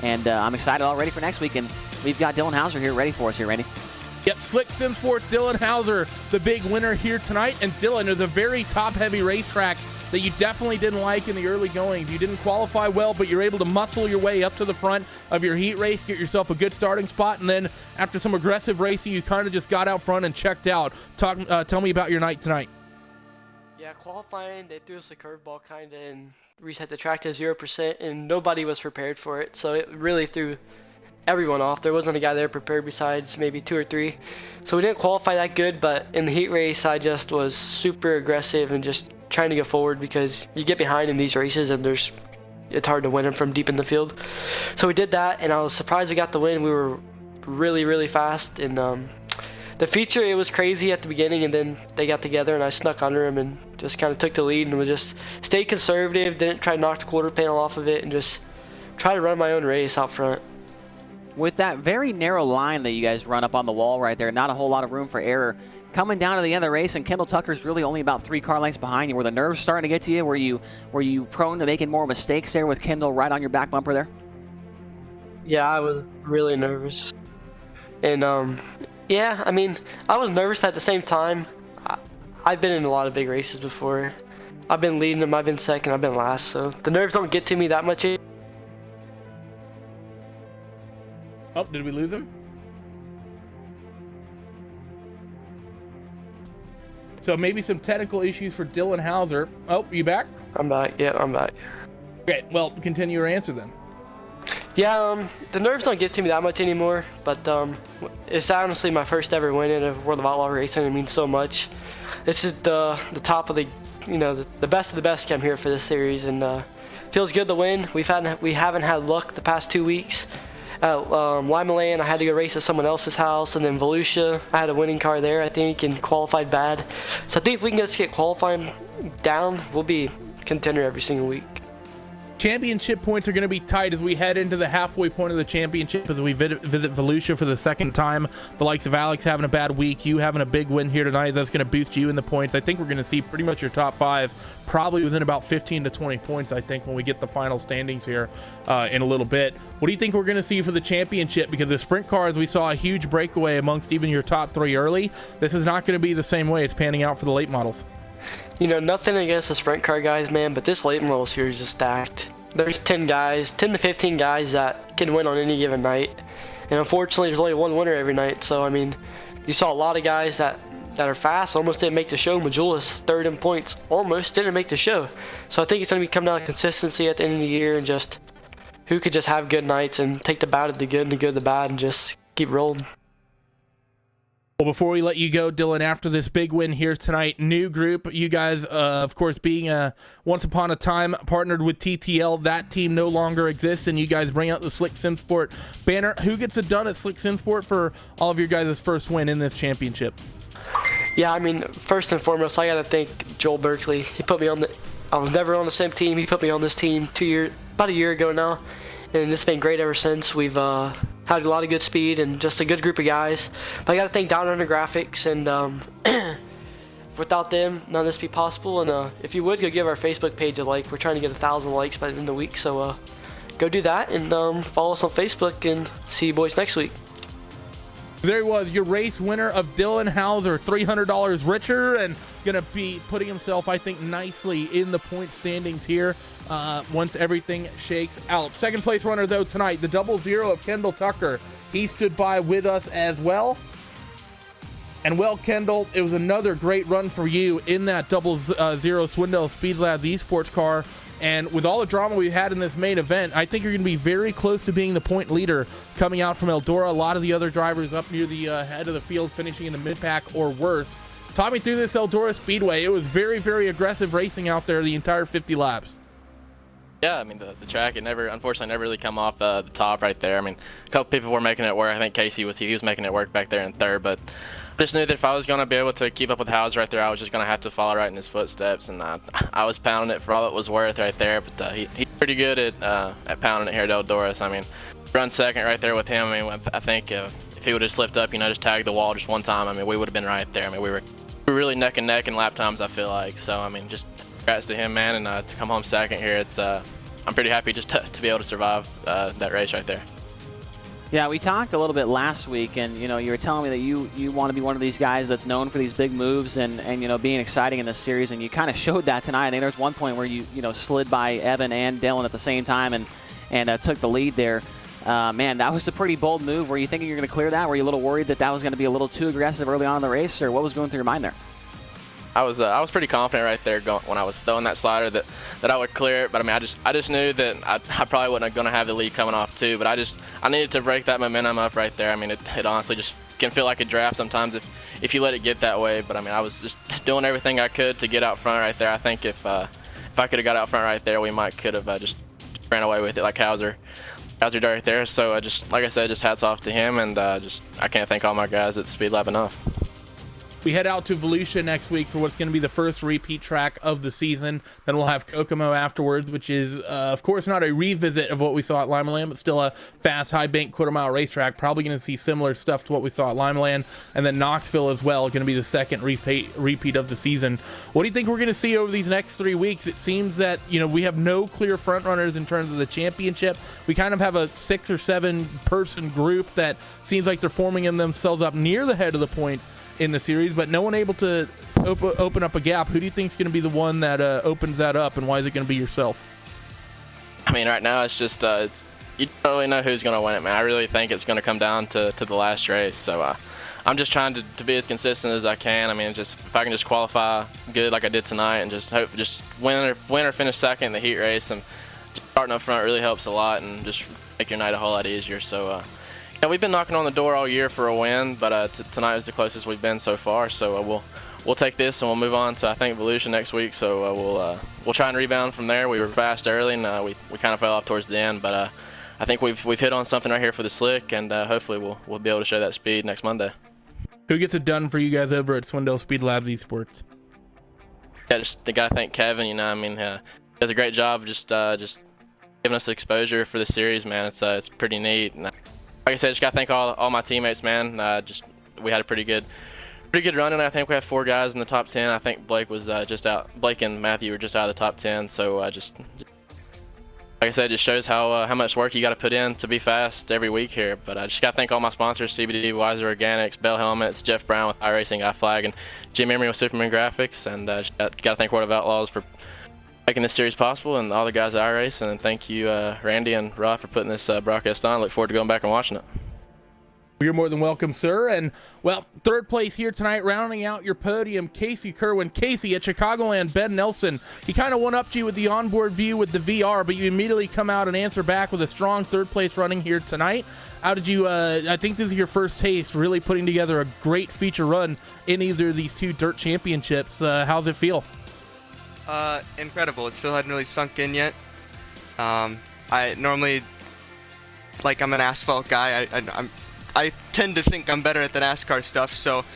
and I'm excited already for next week. And we've got Dylan Hauser here ready for us here, Randy. Yep, Slick Sim Sports, Dylan Hauser, the big winner here tonight. And Dylan, is a very top-heavy racetrack that you definitely didn't like in the early goings. You didn't qualify well, but you're able to muscle your way up to the front of your heat race, get yourself a good starting spot, and then after some aggressive racing, you kind of just got out front and checked out. Tell me about your night tonight. Yeah, qualifying, they threw us a curveball kind of and reset the track to 0%, and nobody was prepared for it, so it really threw everyone off. There wasn't a guy there prepared besides maybe 2 or 3. So we didn't qualify that good, but in the heat race I just was super aggressive and just trying to go forward because you get behind in these races and it's hard to win them from deep in the field. So we did that and I was surprised we got the win. We were really fast, and the feature, it was crazy at the beginning, and then they got together and I snuck under him and just kind of took the lead and we just stayed conservative, didn't try to knock the quarter panel off of it, and just try to run my own race out front. With that very narrow line that you guys run up on the wall right there, not a whole lot of room for error. Coming down to the end of the race, and Kendall Tucker's really only about 3 car lengths behind you. Were the nerves starting to get to you? Were you prone to making more mistakes there with Kendall right on your back bumper there? Yeah, I was really nervous. And yeah, I mean, I was nervous, but at the same time, I've been in a lot of big races before. I've been leading them, I've been second, I've been last, so the nerves don't get to me that much. Oh, did we lose him? So maybe some technical issues for Dylan Hauser. Oh, you back? I'm back. Yeah, I'm back. Okay, well, continue your answer then. Yeah, the nerves don't get to me that much anymore, but it's honestly my first ever win in a World of Outlaw racing. It means so much. This is the top of the, the best of the best come here for this series, and feels good to win. We haven't had luck the past 2 weeks. At Lima Land, I had to go race at someone else's house, and then Volusia, I had a winning car there, I think, and qualified bad. So I think if we can just get qualifying down, we'll be contender every single week. Championship points are going to be tight as we head into the halfway point of the championship as we visit Volusia for the second time. The likes of Alex having a bad week, you having a big win here tonight, that's going to boost you in the points. I think we're going to see pretty much your top 5 probably within about 15 to 20 points, I think, when we get the final standings here in a little bit. What do you think we're going to see for the championship? Because the sprint cars, we saw a huge breakaway amongst even your top 3 early. This is not going to be the same way it's panning out for the late models. Nothing against the sprint car guys, man, but this late model series is stacked. There's 10 to 15 guys that can win on any given night. And unfortunately, there's only one winner every night. So, I mean, you saw a lot of guys that are fast, almost didn't make the show. Majulis, 3rd in points, almost didn't make the show. So I think it's going to be coming down to consistency at the end of the year and just who could just have good nights and take the bad of the good and the good of the bad and just keep rolling. Well, before we let you go, Dylan, after this big win here tonight, new group, you guys, of course, being once upon a time partnered with TTL, that team no longer exists, and you guys bring out the Slick Simsport banner. Who gets it done at Slick Simsport for all of your guys' first win in this championship? Yeah, I mean, first and foremost, I got to thank Joel Berkeley. He put me on I was never on the sim team. He put me on this team about a year ago now, and it's been great ever since. We've had a lot of good speed and just a good group of guys. But I got to thank Down Under Graphics, and without them, none of this would be possible. And if you would, go give our Facebook page a like. We're trying to get 1,000 likes by the end of the week, so go do that and follow us on Facebook, and see you boys next week. There he was, your race winner of Dylan Hauser, $300 richer, and going to be putting himself, I think, nicely in the point standings here once everything shakes out. Second place runner, though, tonight, the 00 of Kendall Tucker. He stood by with us as well. And, well, Kendall, it was another great run for you in that 00 Swindell Speed Labs esports car. And with all the drama we've had in this main event, I think you're going to be very close to being the point leader coming out from Eldora. A lot of the other drivers up near the head of the field finishing in the mid-pack or worse. Talk me through this Eldora Speedway. It was very, very aggressive racing out there the entire 50 laps. Yeah, I mean, the track, it unfortunately never really come off the top right there. I mean, a couple people were making it work. I think Casey was making it work back there in 3rd, but I just knew that if I was going to be able to keep up with Hauser right there, I was just going to have to follow right in his footsteps, and I was pounding it for all it was worth right there, but he's pretty good at pounding it here at Eldora. So, I mean, run second right there with him. I mean, I think if he would have slipped up, just tagged the wall just one time, I mean, we would have been right there. I mean, we were really neck and neck in lap times, I feel like. So, I mean, just congrats to him, man, and to come home second here, it's I'm pretty happy just to be able to survive that race right there. Yeah, we talked a little bit last week, and you were telling me that you want to be one of these guys that's known for these big moves and being exciting in this series, and you kind of showed that tonight. I think there's one point where you slid by Evan and Dylan at the same time and took the lead there. Man, that was a pretty bold move. Were you thinking you're going to clear that? Were you a little worried that was going to be a little too aggressive early on in the race, or what was going through your mind there? I was pretty confident right there when I was throwing that slider that I would clear it. But I mean, I just knew that I probably wasn't going to have the lead coming off too. But I needed to break that momentum up right there. I mean, it honestly just can feel like a draft sometimes if you let it get that way. But I mean, I was just doing everything I could to get out front right there. I think if I could have got out front right there, we could have just ran away with it like Hauser did right there. So like I said, just hats off to him, and I can't thank all my guys at Speed Lab enough. we head out to Volusia next week for what's going to be the first repeat track of the season. Then we'll have Kokomo afterwards, which is, of course, not a revisit of what we saw at Limaland, but still a fast, high-bank, quarter-mile racetrack. Probably going to see similar stuff to what we saw at Limaland. And then Knoxville as well, going to be the second repeat of the season. What do you think we're going to see over these next 3 weeks? It seems that, we have no clear front runners in terms of the championship. We kind of have a 6 or 7 person group that seems like they're forming themselves up near the head of the points in the series, but no one able to open up a gap. Who do you think is going to be the one that opens that up, and why is it going to be yourself? I mean, right now it's just you don't really know who's going to win it, man. I really think it's going to come down to the last race. So I'm just trying to be as consistent as I can. I mean, just if I can just qualify good like I did tonight, and just hope just win or finish second in the heat race, and just starting up front really helps a lot, and just make your night a whole lot easier. So yeah, we've been knocking on the door all year for a win, but tonight is the closest we've been so far. So we'll take this and we'll move on to, I think, Volusia next week. So we'll try and rebound from there. We were fast early, and we kind of fell off towards the end, but I think we've hit on something right here for the slick, and hopefully we'll be able to show that speed next Monday. Who gets it done for you guys over at Swindell Speed Labs Esports? Yeah, just the guy, thank Kevin. He does a great job of just giving us exposure for the series, man. It's pretty neat. And, like I said, just gotta thank all my teammates, man. We had a pretty good run, and I think we have 4 guys in the top 10. I think Blake was just out. Blake and Matthew were just out of the top 10. So just like I said, it just shows how much work you got to put in to be fast every week here. But I just got to thank all my sponsors: CBD, Wiser Organics, Bell Helmets, Jeff Brown with iRacing, iFlag, and Jim Emery with Superman Graphics. And just got to thank World of Outlaws for making this series possible, and all the guys at iRacing. And thank you, Randy and Rob, for putting this broadcast on. Look forward to going back and watching it. You're more than welcome, sir. And, well, third place here tonight, rounding out your podium, Casey Kerwin. Casey, at Chicagoland, Ben Nelson, he kind of one-upped you with the onboard view with the VR, but you immediately come out and answer back with a strong third place running here tonight. How did you, I think this is your first taste, really putting together a great feature run in either of these 2 dirt championships. How's it feel? Incredible. It still hadn't really sunk in yet. I normally, I'm an asphalt guy. I tend to think I'm better at the NASCAR stuff, so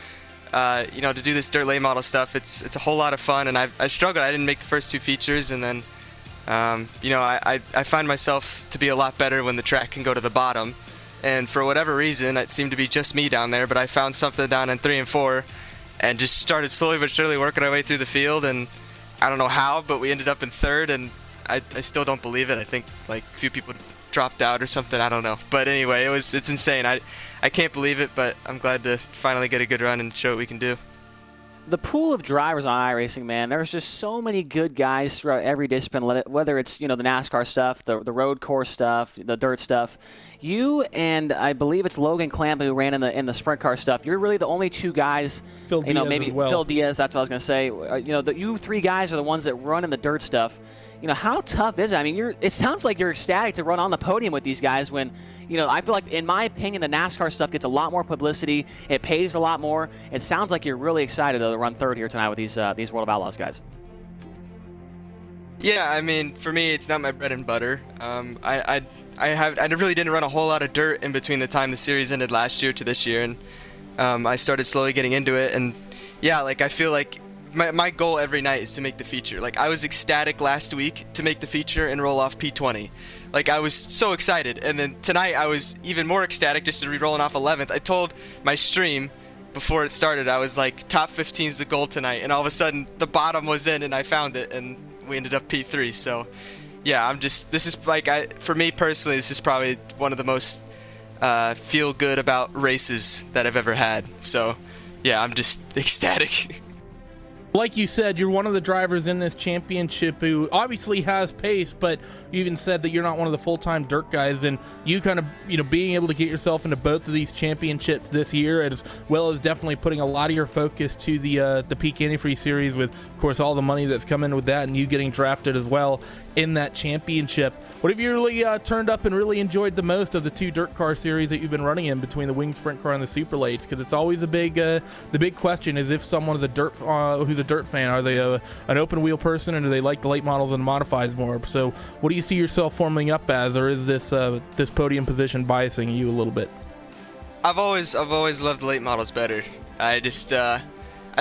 to do this dirt late model stuff, it's a whole lot of fun. And I struggled. I didn't make the first 2 features, and then I find myself to be a lot better when the track can go to the bottom. And for whatever reason, it seemed to be just me down there, but I found something down in 3 and 4, and just started slowly but surely working our way through the field. And I don't know how, but we ended up in 3rd, and I still don't believe it. I think a few people dropped out or something. I don't know. But anyway, it's insane. I can't believe it, but I'm glad to finally get a good run and show what we can do. The pool of drivers on iRacing, man, there's just so many good guys throughout every discipline, whether it's, the NASCAR stuff, the road course stuff, the dirt stuff. You and I believe it's Logan Clamp who ran in the sprint car stuff. You're really the only 2 guys, Phil Diaz maybe as well. Phil Diaz, that's what I was going to say. You 3 guys are the ones that run in the dirt stuff. How tough is it? I mean, it sounds like you're ecstatic to run on the podium with these guys when, I feel like, in my opinion, the NASCAR stuff gets a lot more publicity. It pays a lot more. It sounds like you're really excited, though, to run 3rd here tonight with these World of Outlaws guys. Yeah, I mean, for me, it's not my bread and butter. I really didn't run a whole lot of dirt in between the time the series ended last year to this year, and I started slowly getting into it. And yeah, I feel like my goal every night is to make the feature. I was ecstatic last week to make the feature and roll off P20. I was so excited, and then tonight I was even more ecstatic just to be rolling off 11th. I told my stream before it started, I was like, top 15 is the goal tonight, and all of a sudden the bottom was in and I found it, and we ended up P3. So yeah, for me personally, this is probably one of the most feel good about races that I've ever had. So yeah, I'm just ecstatic. Like you said, you're one of the drivers in this championship who obviously has pace, but you even said that you're not one of the full-time dirt guys, and you kind of, being able to get yourself into both of these championships this year, as well as definitely putting a lot of your focus to the Peak Antifreeze series with, of course, all the money that's coming with that, and you getting drafted as well in that championship. What have you really turned up and really enjoyed the most of the 2 dirt car series that you've been running in between the Wing Sprint Car and the Super Lates? Because it's always the big question is if someone is who's a dirt fan, are they an open wheel person, and do they like the late models and modifieds more? So what do you see yourself forming up as, or is this podium position biasing you a little bit? I've always loved the late models better. I just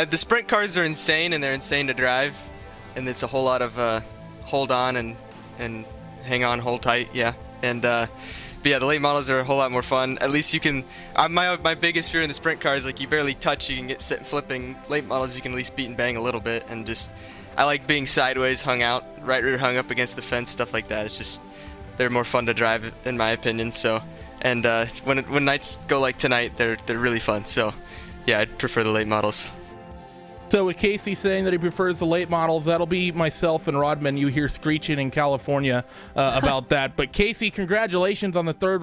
the sprint cars are insane, and they're insane to drive, and it's a whole lot of hold on and hang on, hold tight, yeah. And but yeah, the late models are a whole lot more fun. At least you can. My biggest fear in the sprint car is like you barely touch, you can get sit flipping. Late models you can at least beat and bang a little bit, and just I like being sideways, hung out, right rear hung up against the fence, stuff like that. It's just they're more fun to drive in my opinion. So, and when nights go like tonight, they're really fun. So, yeah, I'd prefer the late models. So with Casey saying that he prefers the late models, that'll be myself and Rodman you hear screeching in California about that. But Casey, congratulations on the third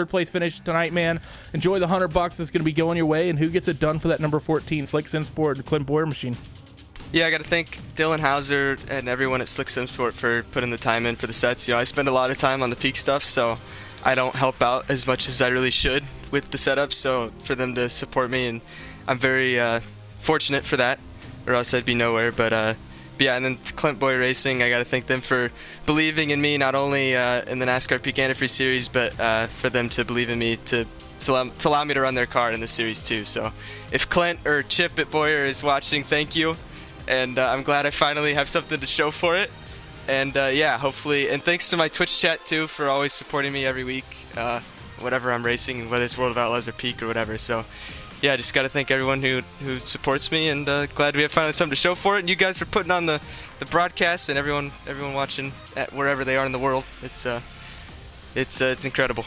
place finish tonight, man. Enjoy the $100 that's going to be going your way, and who gets it done for that number 14 Slick Sim Sport and Clint Boyer machine? Yeah, I got to thank Dylan Hauser and everyone at Slick Sim Sport for putting the time in for the sets. I spend a lot of time on the peak stuff, so I don't help out as much as I really should with the setup. So for them to support me, and I'm very fortunate for that, or else I'd be nowhere. But yeah, and then Clint Boyer Racing, I got to thank them for believing in me, not only in the NASCAR Peak Antifreeze series, but for them to believe in me to allow me to run their car in the series too. So if Clint or Chip at Boyer is watching, thank you, and I'm glad I finally have something to show for it. And yeah, hopefully, and thanks to my Twitch chat too for always supporting me every week, whatever I'm racing, whether it's World of Outlaws or Peak or whatever. So yeah, just got to thank everyone who supports me, and glad we have finally something to show for it. And you guys for putting on the broadcast, and everyone watching at wherever they are in the world. It's incredible.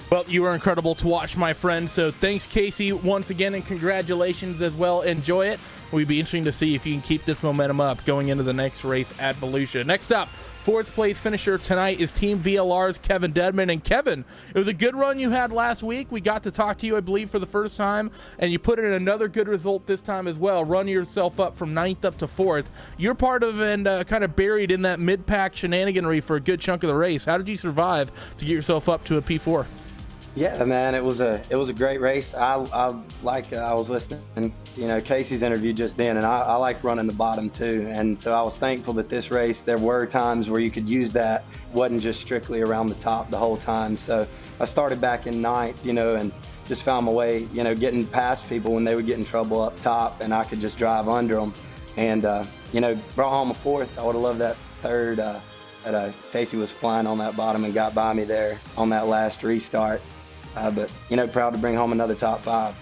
Well, you are incredible to watch, my friend. So thanks, Casey, once again, and congratulations as well. Enjoy it. It'll be interesting to see if you can keep this momentum up going into the next race at Volusia. Next up, fourth place finisher tonight is Team VLR's Kevin Dedman. And Kevin, it was a good run you had last week. We got to talk to you, I believe, for the first time, and you put in another good result this time as well, run yourself up from 9th up to 4th. You're part of and kind of buried in that mid-pack shenaniganry for a good chunk of the race. How did you survive to get yourself up to a P4? Yeah, man, it was a great race. I was listening, Casey's interview just then, and I like running the bottom too. And so I was thankful that this race, there were times where you could use that. It wasn't just strictly around the top the whole time. So I started back in 9th, and just found my way, getting past people when they would get in trouble up top, and I could just drive under them. And, brought home a 4th. I would have loved that 3rd. Casey was flying on that bottom and got by me there on that last restart. But, proud to bring home another top 5.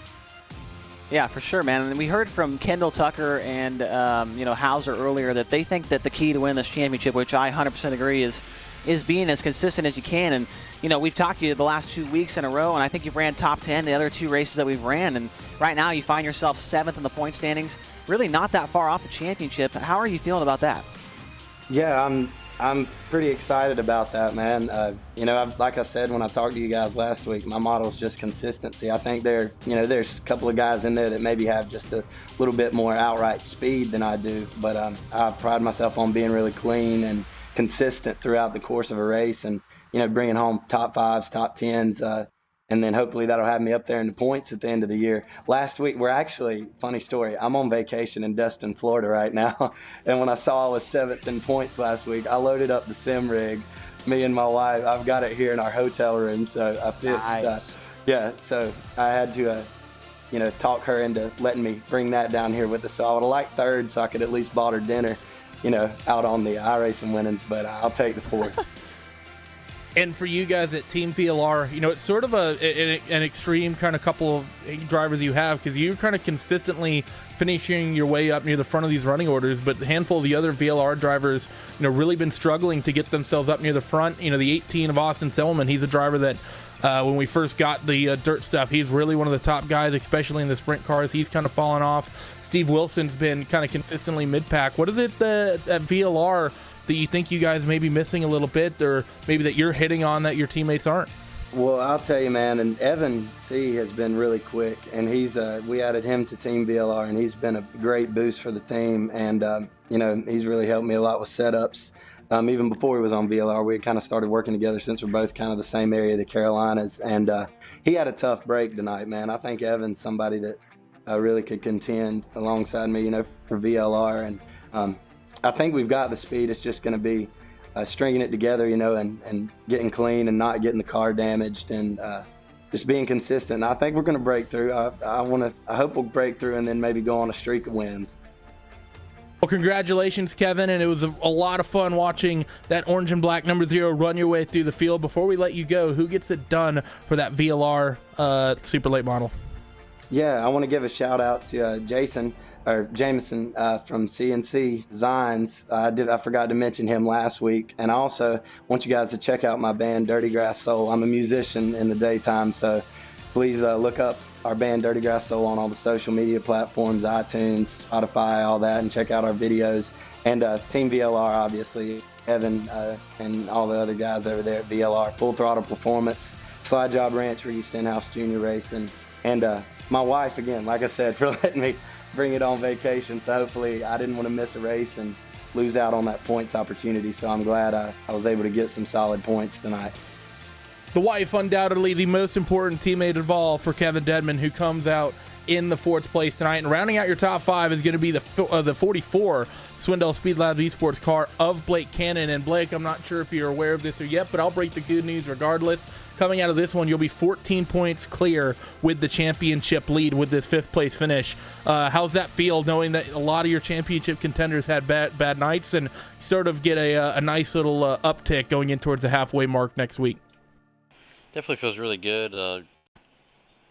Yeah, for sure, man. And we heard from Kendall Tucker and, Hauser earlier that they think that the key to win this championship, which I 100% agree, is being as consistent as you can. And, we've talked to you the last 2 weeks in a row, and I think you've ran top 10 the other 2 races that we've ran. And right now you find yourself 7th in the point standings, really not that far off the championship. How are you feeling about that? Yeah, I'm pretty excited about that, man. Like I said when I talked to you guys last week, my model is just consistency. I think there's a couple of guys in there that maybe have just a little bit more outright speed than I do, but I pride myself on being really clean and consistent throughout the course of a race, and bringing home top 5s, top 10s, and then hopefully that'll have me up there in the points at the end of the year. Last week, funny story, I'm on vacation in Destin, Florida right now, and when I saw I was 7th in points last week, I loaded up the sim rig, me and my wife. I've got it here in our hotel room, so I fixed so I had to talk her into letting me bring that down here with us. So I would have liked 3rd so I could at least bought her dinner, out on the iRacing winnings, but I'll take the 4th. And for you guys at Team VLR, it's sort of an extreme kind of couple of drivers you have, because you're kind of consistently finishing your way up near the front of these running orders, but a handful of the other VLR drivers, really been struggling to get themselves up near the front. The 18 of Austin Selman, he's a driver that when we first got the dirt stuff, he's really one of the top guys, especially in the sprint cars. He's kind of fallen off. Steve Wilson's been kind of consistently mid-pack. What is it at VLR that you think you guys may be missing a little bit, or maybe that you're hitting on that your teammates aren't? Well, I'll tell you, man, and Evan C. has been really quick, and we added him to Team VLR, and he's been a great boost for the team, and he's really helped me a lot with setups. Even before he was on VLR, we had kind of started working together since we're both kind of the same area, the Carolinas, and he had a tough break tonight, man. I think Evan's somebody that really could contend alongside me, for VLR, and I think we've got the speed. It's just going to be stringing it together, and getting clean and not getting the car damaged. And, just being consistent. I think we're going to break through. I hope we'll break through and then maybe go on a streak of wins. Well, congratulations, Kevin, and it was a lot of fun watching that orange and black number 0 run your way through the field. Before we let you go, who gets it done for that VLR super late model? Yeah, I want to give a shout out to Jameson from CNC Designs. I forgot to mention him last week. And I also want you guys to check out my band, Dirty Grass Soul. I'm a musician in the daytime, so please look up our band, Dirty Grass Soul, on all the social media platforms, iTunes, Spotify, all that, and check out our videos. And Team VLR, obviously, Evan and all the other guys over there at VLR, Full Throttle Performance, Slide Job Ranch, Reed Stenhouse Jr. Racing, and my wife, again, like I said, for letting me bring it on vacation. So hopefully I didn't want to miss a race and lose out on that points opportunity. So I'm glad I was able to get some solid points tonight. The wife, undoubtedly the most important teammate of all for Kevin Dedman, who comes out in the 4th place tonight. And rounding out your top 5 is going to be the 44 Swindell Speed Labs Esports car of Blake Cannon. And Blake, I'm not sure if you're aware of this or yet, but I'll break the good news regardless. Coming out of this one, you'll be 14 points clear with the championship lead with this 5th place finish. How's that feel, knowing that a lot of your championship contenders had bad nights and sort of get a nice little uptick going in towards the halfway mark next week? Definitely feels really good.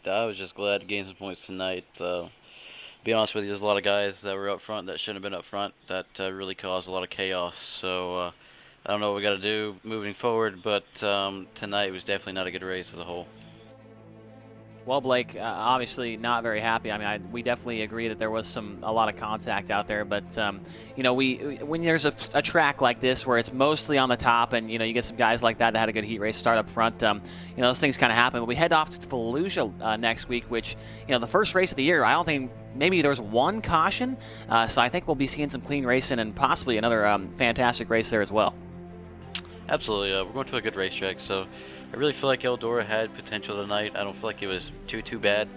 I was just glad to gain some points tonight. Be honest with you, there's a lot of guys that were up front that shouldn't have been up front that really caused a lot of chaos. So I don't know what we got to do moving forward, but tonight was definitely not a good race as a whole. Well, Blake, obviously not very happy. I mean, we definitely agree that there was a lot of contact out there, but you know, when there's a track like this where it's mostly on the top, and you know, you get some guys like that had a good heat race start up front, you know, those things kind of happen. But we head off to Fallujah next week, which, you know, the first race of the year, I don't think maybe there's one caution, so I think we'll be seeing some clean racing and possibly another fantastic race there as well. Absolutely, we're going to a good racetrack, so I really feel like Eldora had potential tonight. I don't feel like it was too bad.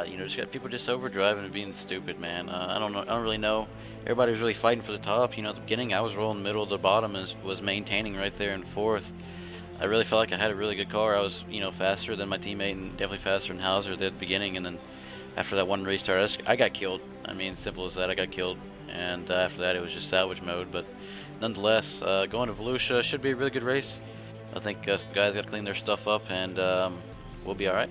You know, just got people just overdriving and being stupid, man. I don't really know. Everybody was really fighting for the top. You know, at the beginning I was rolling middle to the bottom and was maintaining right there in 4th. I really felt like I had a really good car. I was, you know, faster than my teammate and definitely faster than Hauser at the beginning. And then after that one restart, I got killed. I mean, simple as that. I got killed. And after that, it was just salvage mode. But nonetheless, going to Volusia should be a really good race. I think the guys got to clean their stuff up, and we'll be all right.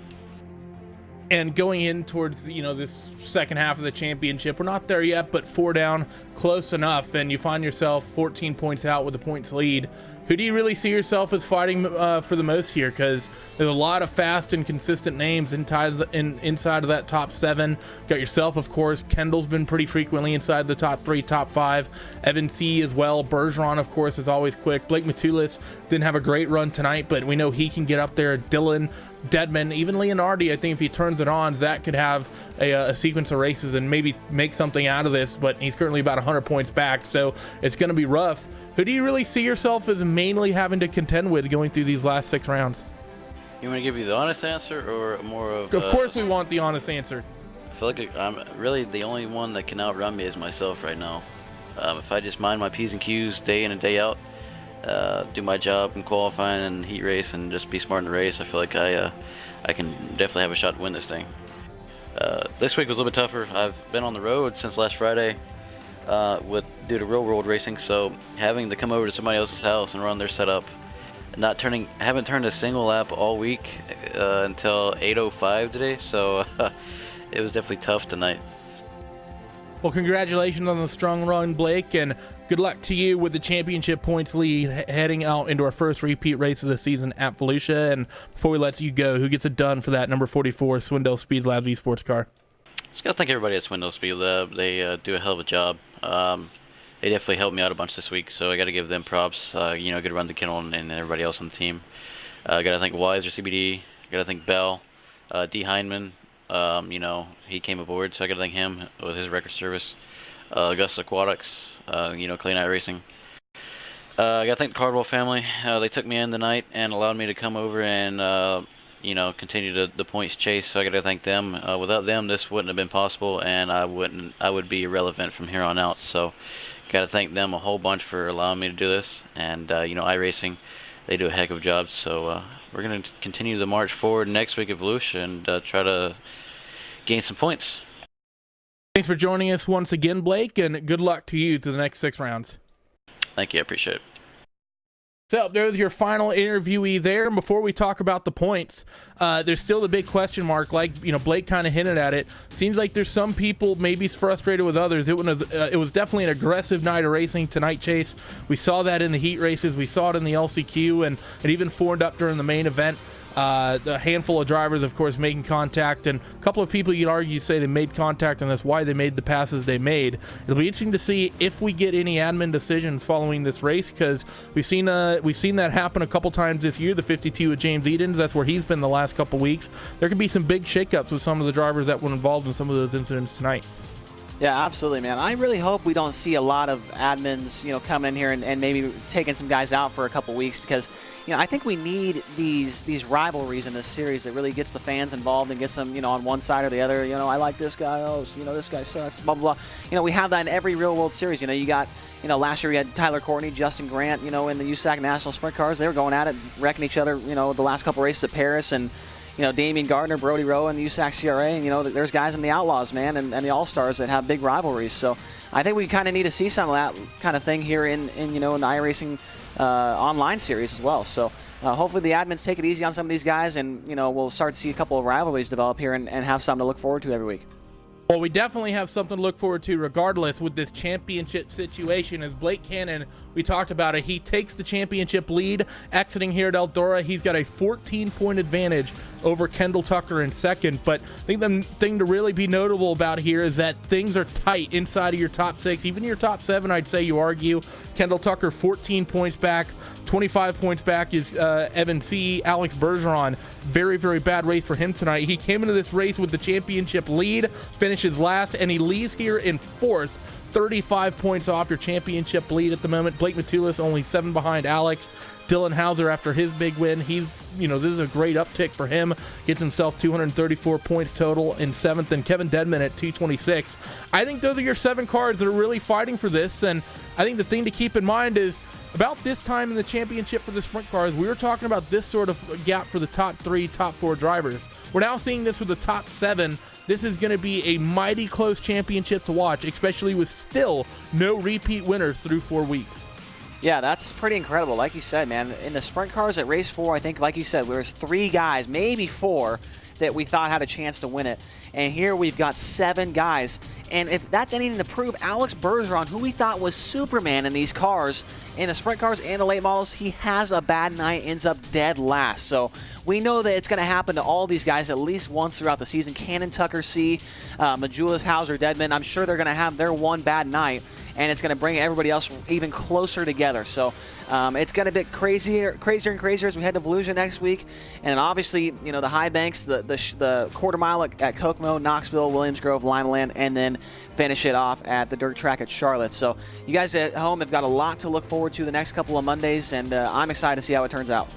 And going in towards, you know, this second half of the championship, we're not there yet, but 4 down, close enough, and you find yourself 14 points out with the points lead. Who do you really see yourself as fighting for the most here? Because there's a lot of fast and consistent names inside of that top 7. Got yourself, of course. Kendall's been pretty frequently inside the top 3, top 5. Evan C as well. Bergeron, of course, is always quick. Blake Matulis didn't have a great run tonight, but we know he can get up there. Dylan, Dedman, even Leonardi, I think if he turns it on, Zach could have a sequence of races and maybe make something out of this, but he's currently about 100 points back, so it's going to be rough. Who do you really see yourself as mainly having to contend with going through these last 6 rounds? You want to give you the honest answer or more of... Of course we want the honest answer. I feel like I'm really the only one that can outrun me is myself right now. If I just mind my P's and Q's day in and day out, do my job in qualifying and heat race and just be smart in the race, I feel like I can definitely have a shot to win this thing. This week was a little bit tougher. I've been on the road since last Friday due to real world racing, so having to come over to somebody else's house and run their setup, haven't turned a single lap all week until 8:05 today, so it was definitely tough tonight. Well, congratulations on the strong run, Blake, and good luck to you with the championship points lead heading out into our first repeat race of the season at Volusia. And before we let you go, who gets it done for that number 44 Swindell Speed Labs Esports car? Just gotta thank everybody at Swindell Speed Lab. They do a hell of a job. They definitely helped me out a bunch this week, so I gotta give them props. You know, good run to Kendall and everybody else on the team. Gotta thank Weiser CBD. Gotta thank Bell, D. Heinman. You know, he came aboard, so I gotta thank him with his record service. Augusta Aquatics, you know, Clean iRacing. I gotta thank the Cardwell family. They took me in tonight and allowed me to come over and you know, continue the points chase. So I gotta thank them. Without them, this wouldn't have been possible, and I would be irrelevant from here on out. So gotta thank them a whole bunch for allowing me to do this, and you know, iRacing, they do a heck of a job. So we're going to continue the march forward next week, Evolution, and try to gain some points. Thanks for joining us once again, Blake, and good luck to you to the next 6 rounds. Thank you. I appreciate it. So there's your final interviewee there. And before we talk about the points, there's still the big question mark. Like, Blake kind of hinted at it. Seems like there's some people maybe frustrated with others. It was definitely an aggressive night of racing tonight, Chase. We saw that in the heat races. We saw it in the LCQ, and it even formed up during the main event. A handful of drivers, of course, making contact, and a couple of people you'd argue say they made contact, and that's why they made the passes they made. It'll be interesting to see if we get any admin decisions following this race, because we've seen that happen a couple times this year. The 52 with James Edens, that's where he's been the last couple weeks. There could be some big shakeups with some of the drivers that were involved in some of those incidents tonight. Yeah, absolutely, man. I really hope we don't see a lot of admins, coming in here and maybe taking some guys out for a couple weeks, because I think we need these rivalries in this series that really gets the fans involved and gets them, on one side or the other. I like this guy. Oh, this guy sucks. Blah blah blah. We have that in every real world series. You got, last year we had Tyler Courtney, Justin Grant. In the USAC National Sprint Cars, they were going at it, wrecking each other. The last couple races at Paris, and Damian Gardner, Brody Rowe, and the USAC CRA. And there's guys in the Outlaws, man, and the All Stars that have big rivalries. So I think we kind of need to see some of that kind of thing here in the iRacing online series as well. So hopefully the admins take it easy on some of these guys, and we'll start to see a couple of rivalries develop here and have something to look forward to every week. Well, we definitely have something to look forward to regardless with this championship situation. As Blake Cannon, we talked about it, he takes the championship lead exiting here at Eldora. He's got a 14-point advantage over Kendall Tucker in second. But I think the thing to really be notable about here is that things are tight inside of your top 6, even your top 7, I'd say you argue. Kendall Tucker 14 points back. 25 points back is Evan C. Alex Bergeron. Very, very bad race for him tonight. He came into this race with the championship lead, finishes last, and he leaves here in 4th. 35 points off your championship lead at the moment. Blake Matulis only 7 behind Alex. Dylan Hauser after his big win. He's, this is a great uptick for him. Gets himself 234 points total in 7th, and Kevin Dedman at 226. I think those are your 7 cars that are really fighting for this, and I think the thing to keep in mind is about this time in the championship for the sprint cars, we were talking about this sort of gap for the top 3, top 4 drivers. We're now seeing this with the top 7. This is going to be a mighty close championship to watch, especially with still no repeat winners through 4 weeks. Yeah, that's pretty incredible. Like you said, man, in the sprint cars at race 4, I think, like you said, there was 3 guys, maybe 4, that we thought had a chance to win it. And here we've got 7 guys. And if that's anything to prove, Alex Bergeron, who we thought was Superman in these cars, in the sprint cars and the late models, he has a bad night, ends up dead last. So we know that it's going to happen to all these guys at least once throughout the season. Cannon, Tucker, C, Majulis, Hauser, Dedman, I'm sure they're going to have their one bad night, and it's going to bring everybody else even closer together. So it's going to be crazier and crazier as we head to Volusia next week. And obviously, the high banks, the quarter mile at Kokomo, Knoxville, Williams Grove, Lima Land, and then finish it off at the dirt track at Charlotte. So you guys at home have got a lot to look forward to the next couple of Mondays, and I'm excited to see how it turns out.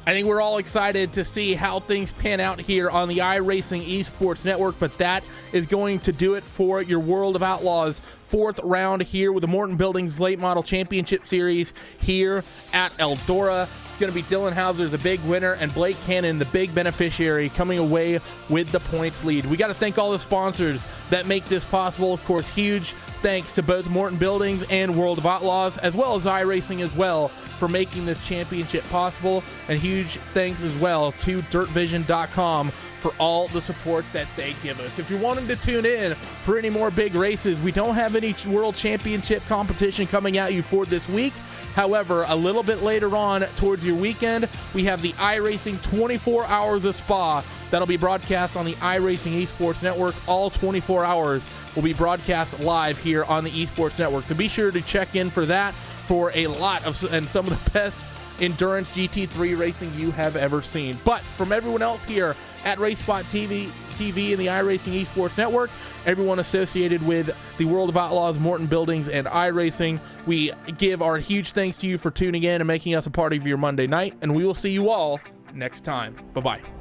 I think we're all excited to see how things pan out here on the iRacing Esports Network, but that is going to do it for your World of Outlaws 4th round here with the Morton Buildings Late Model Championship Series here at Eldora. It's going to be Dylan Hauser, the big winner, and Blake Cannon, the big beneficiary, coming away with the points lead. We got to thank all the sponsors that make this possible. Of course, huge thanks to both Morton Buildings and World of Outlaws, as well as iRacing as well, for making this championship possible. And huge thanks as well to DirtVision.com for all the support that they give us. If you're wanting to tune in for any more big races, we don't have any World Championship competition coming at you for this week. However, a little bit later on towards your weekend, we have the iRacing 24 Hours of Spa that'll be broadcast on the iRacing Esports Network. All 24 hours will be broadcast live here on the Esports Network. So be sure to check in for that, for a lot of and some of the best endurance GT3 racing you have ever seen. But from everyone else here at RaceSpot TV and the iRacing Esports Network, everyone associated with the World of Outlaws, Morton Buildings, and iRacing, we give our huge thanks to you for tuning in and making us a part of your Monday night, and we will see you all next time. Bye-bye.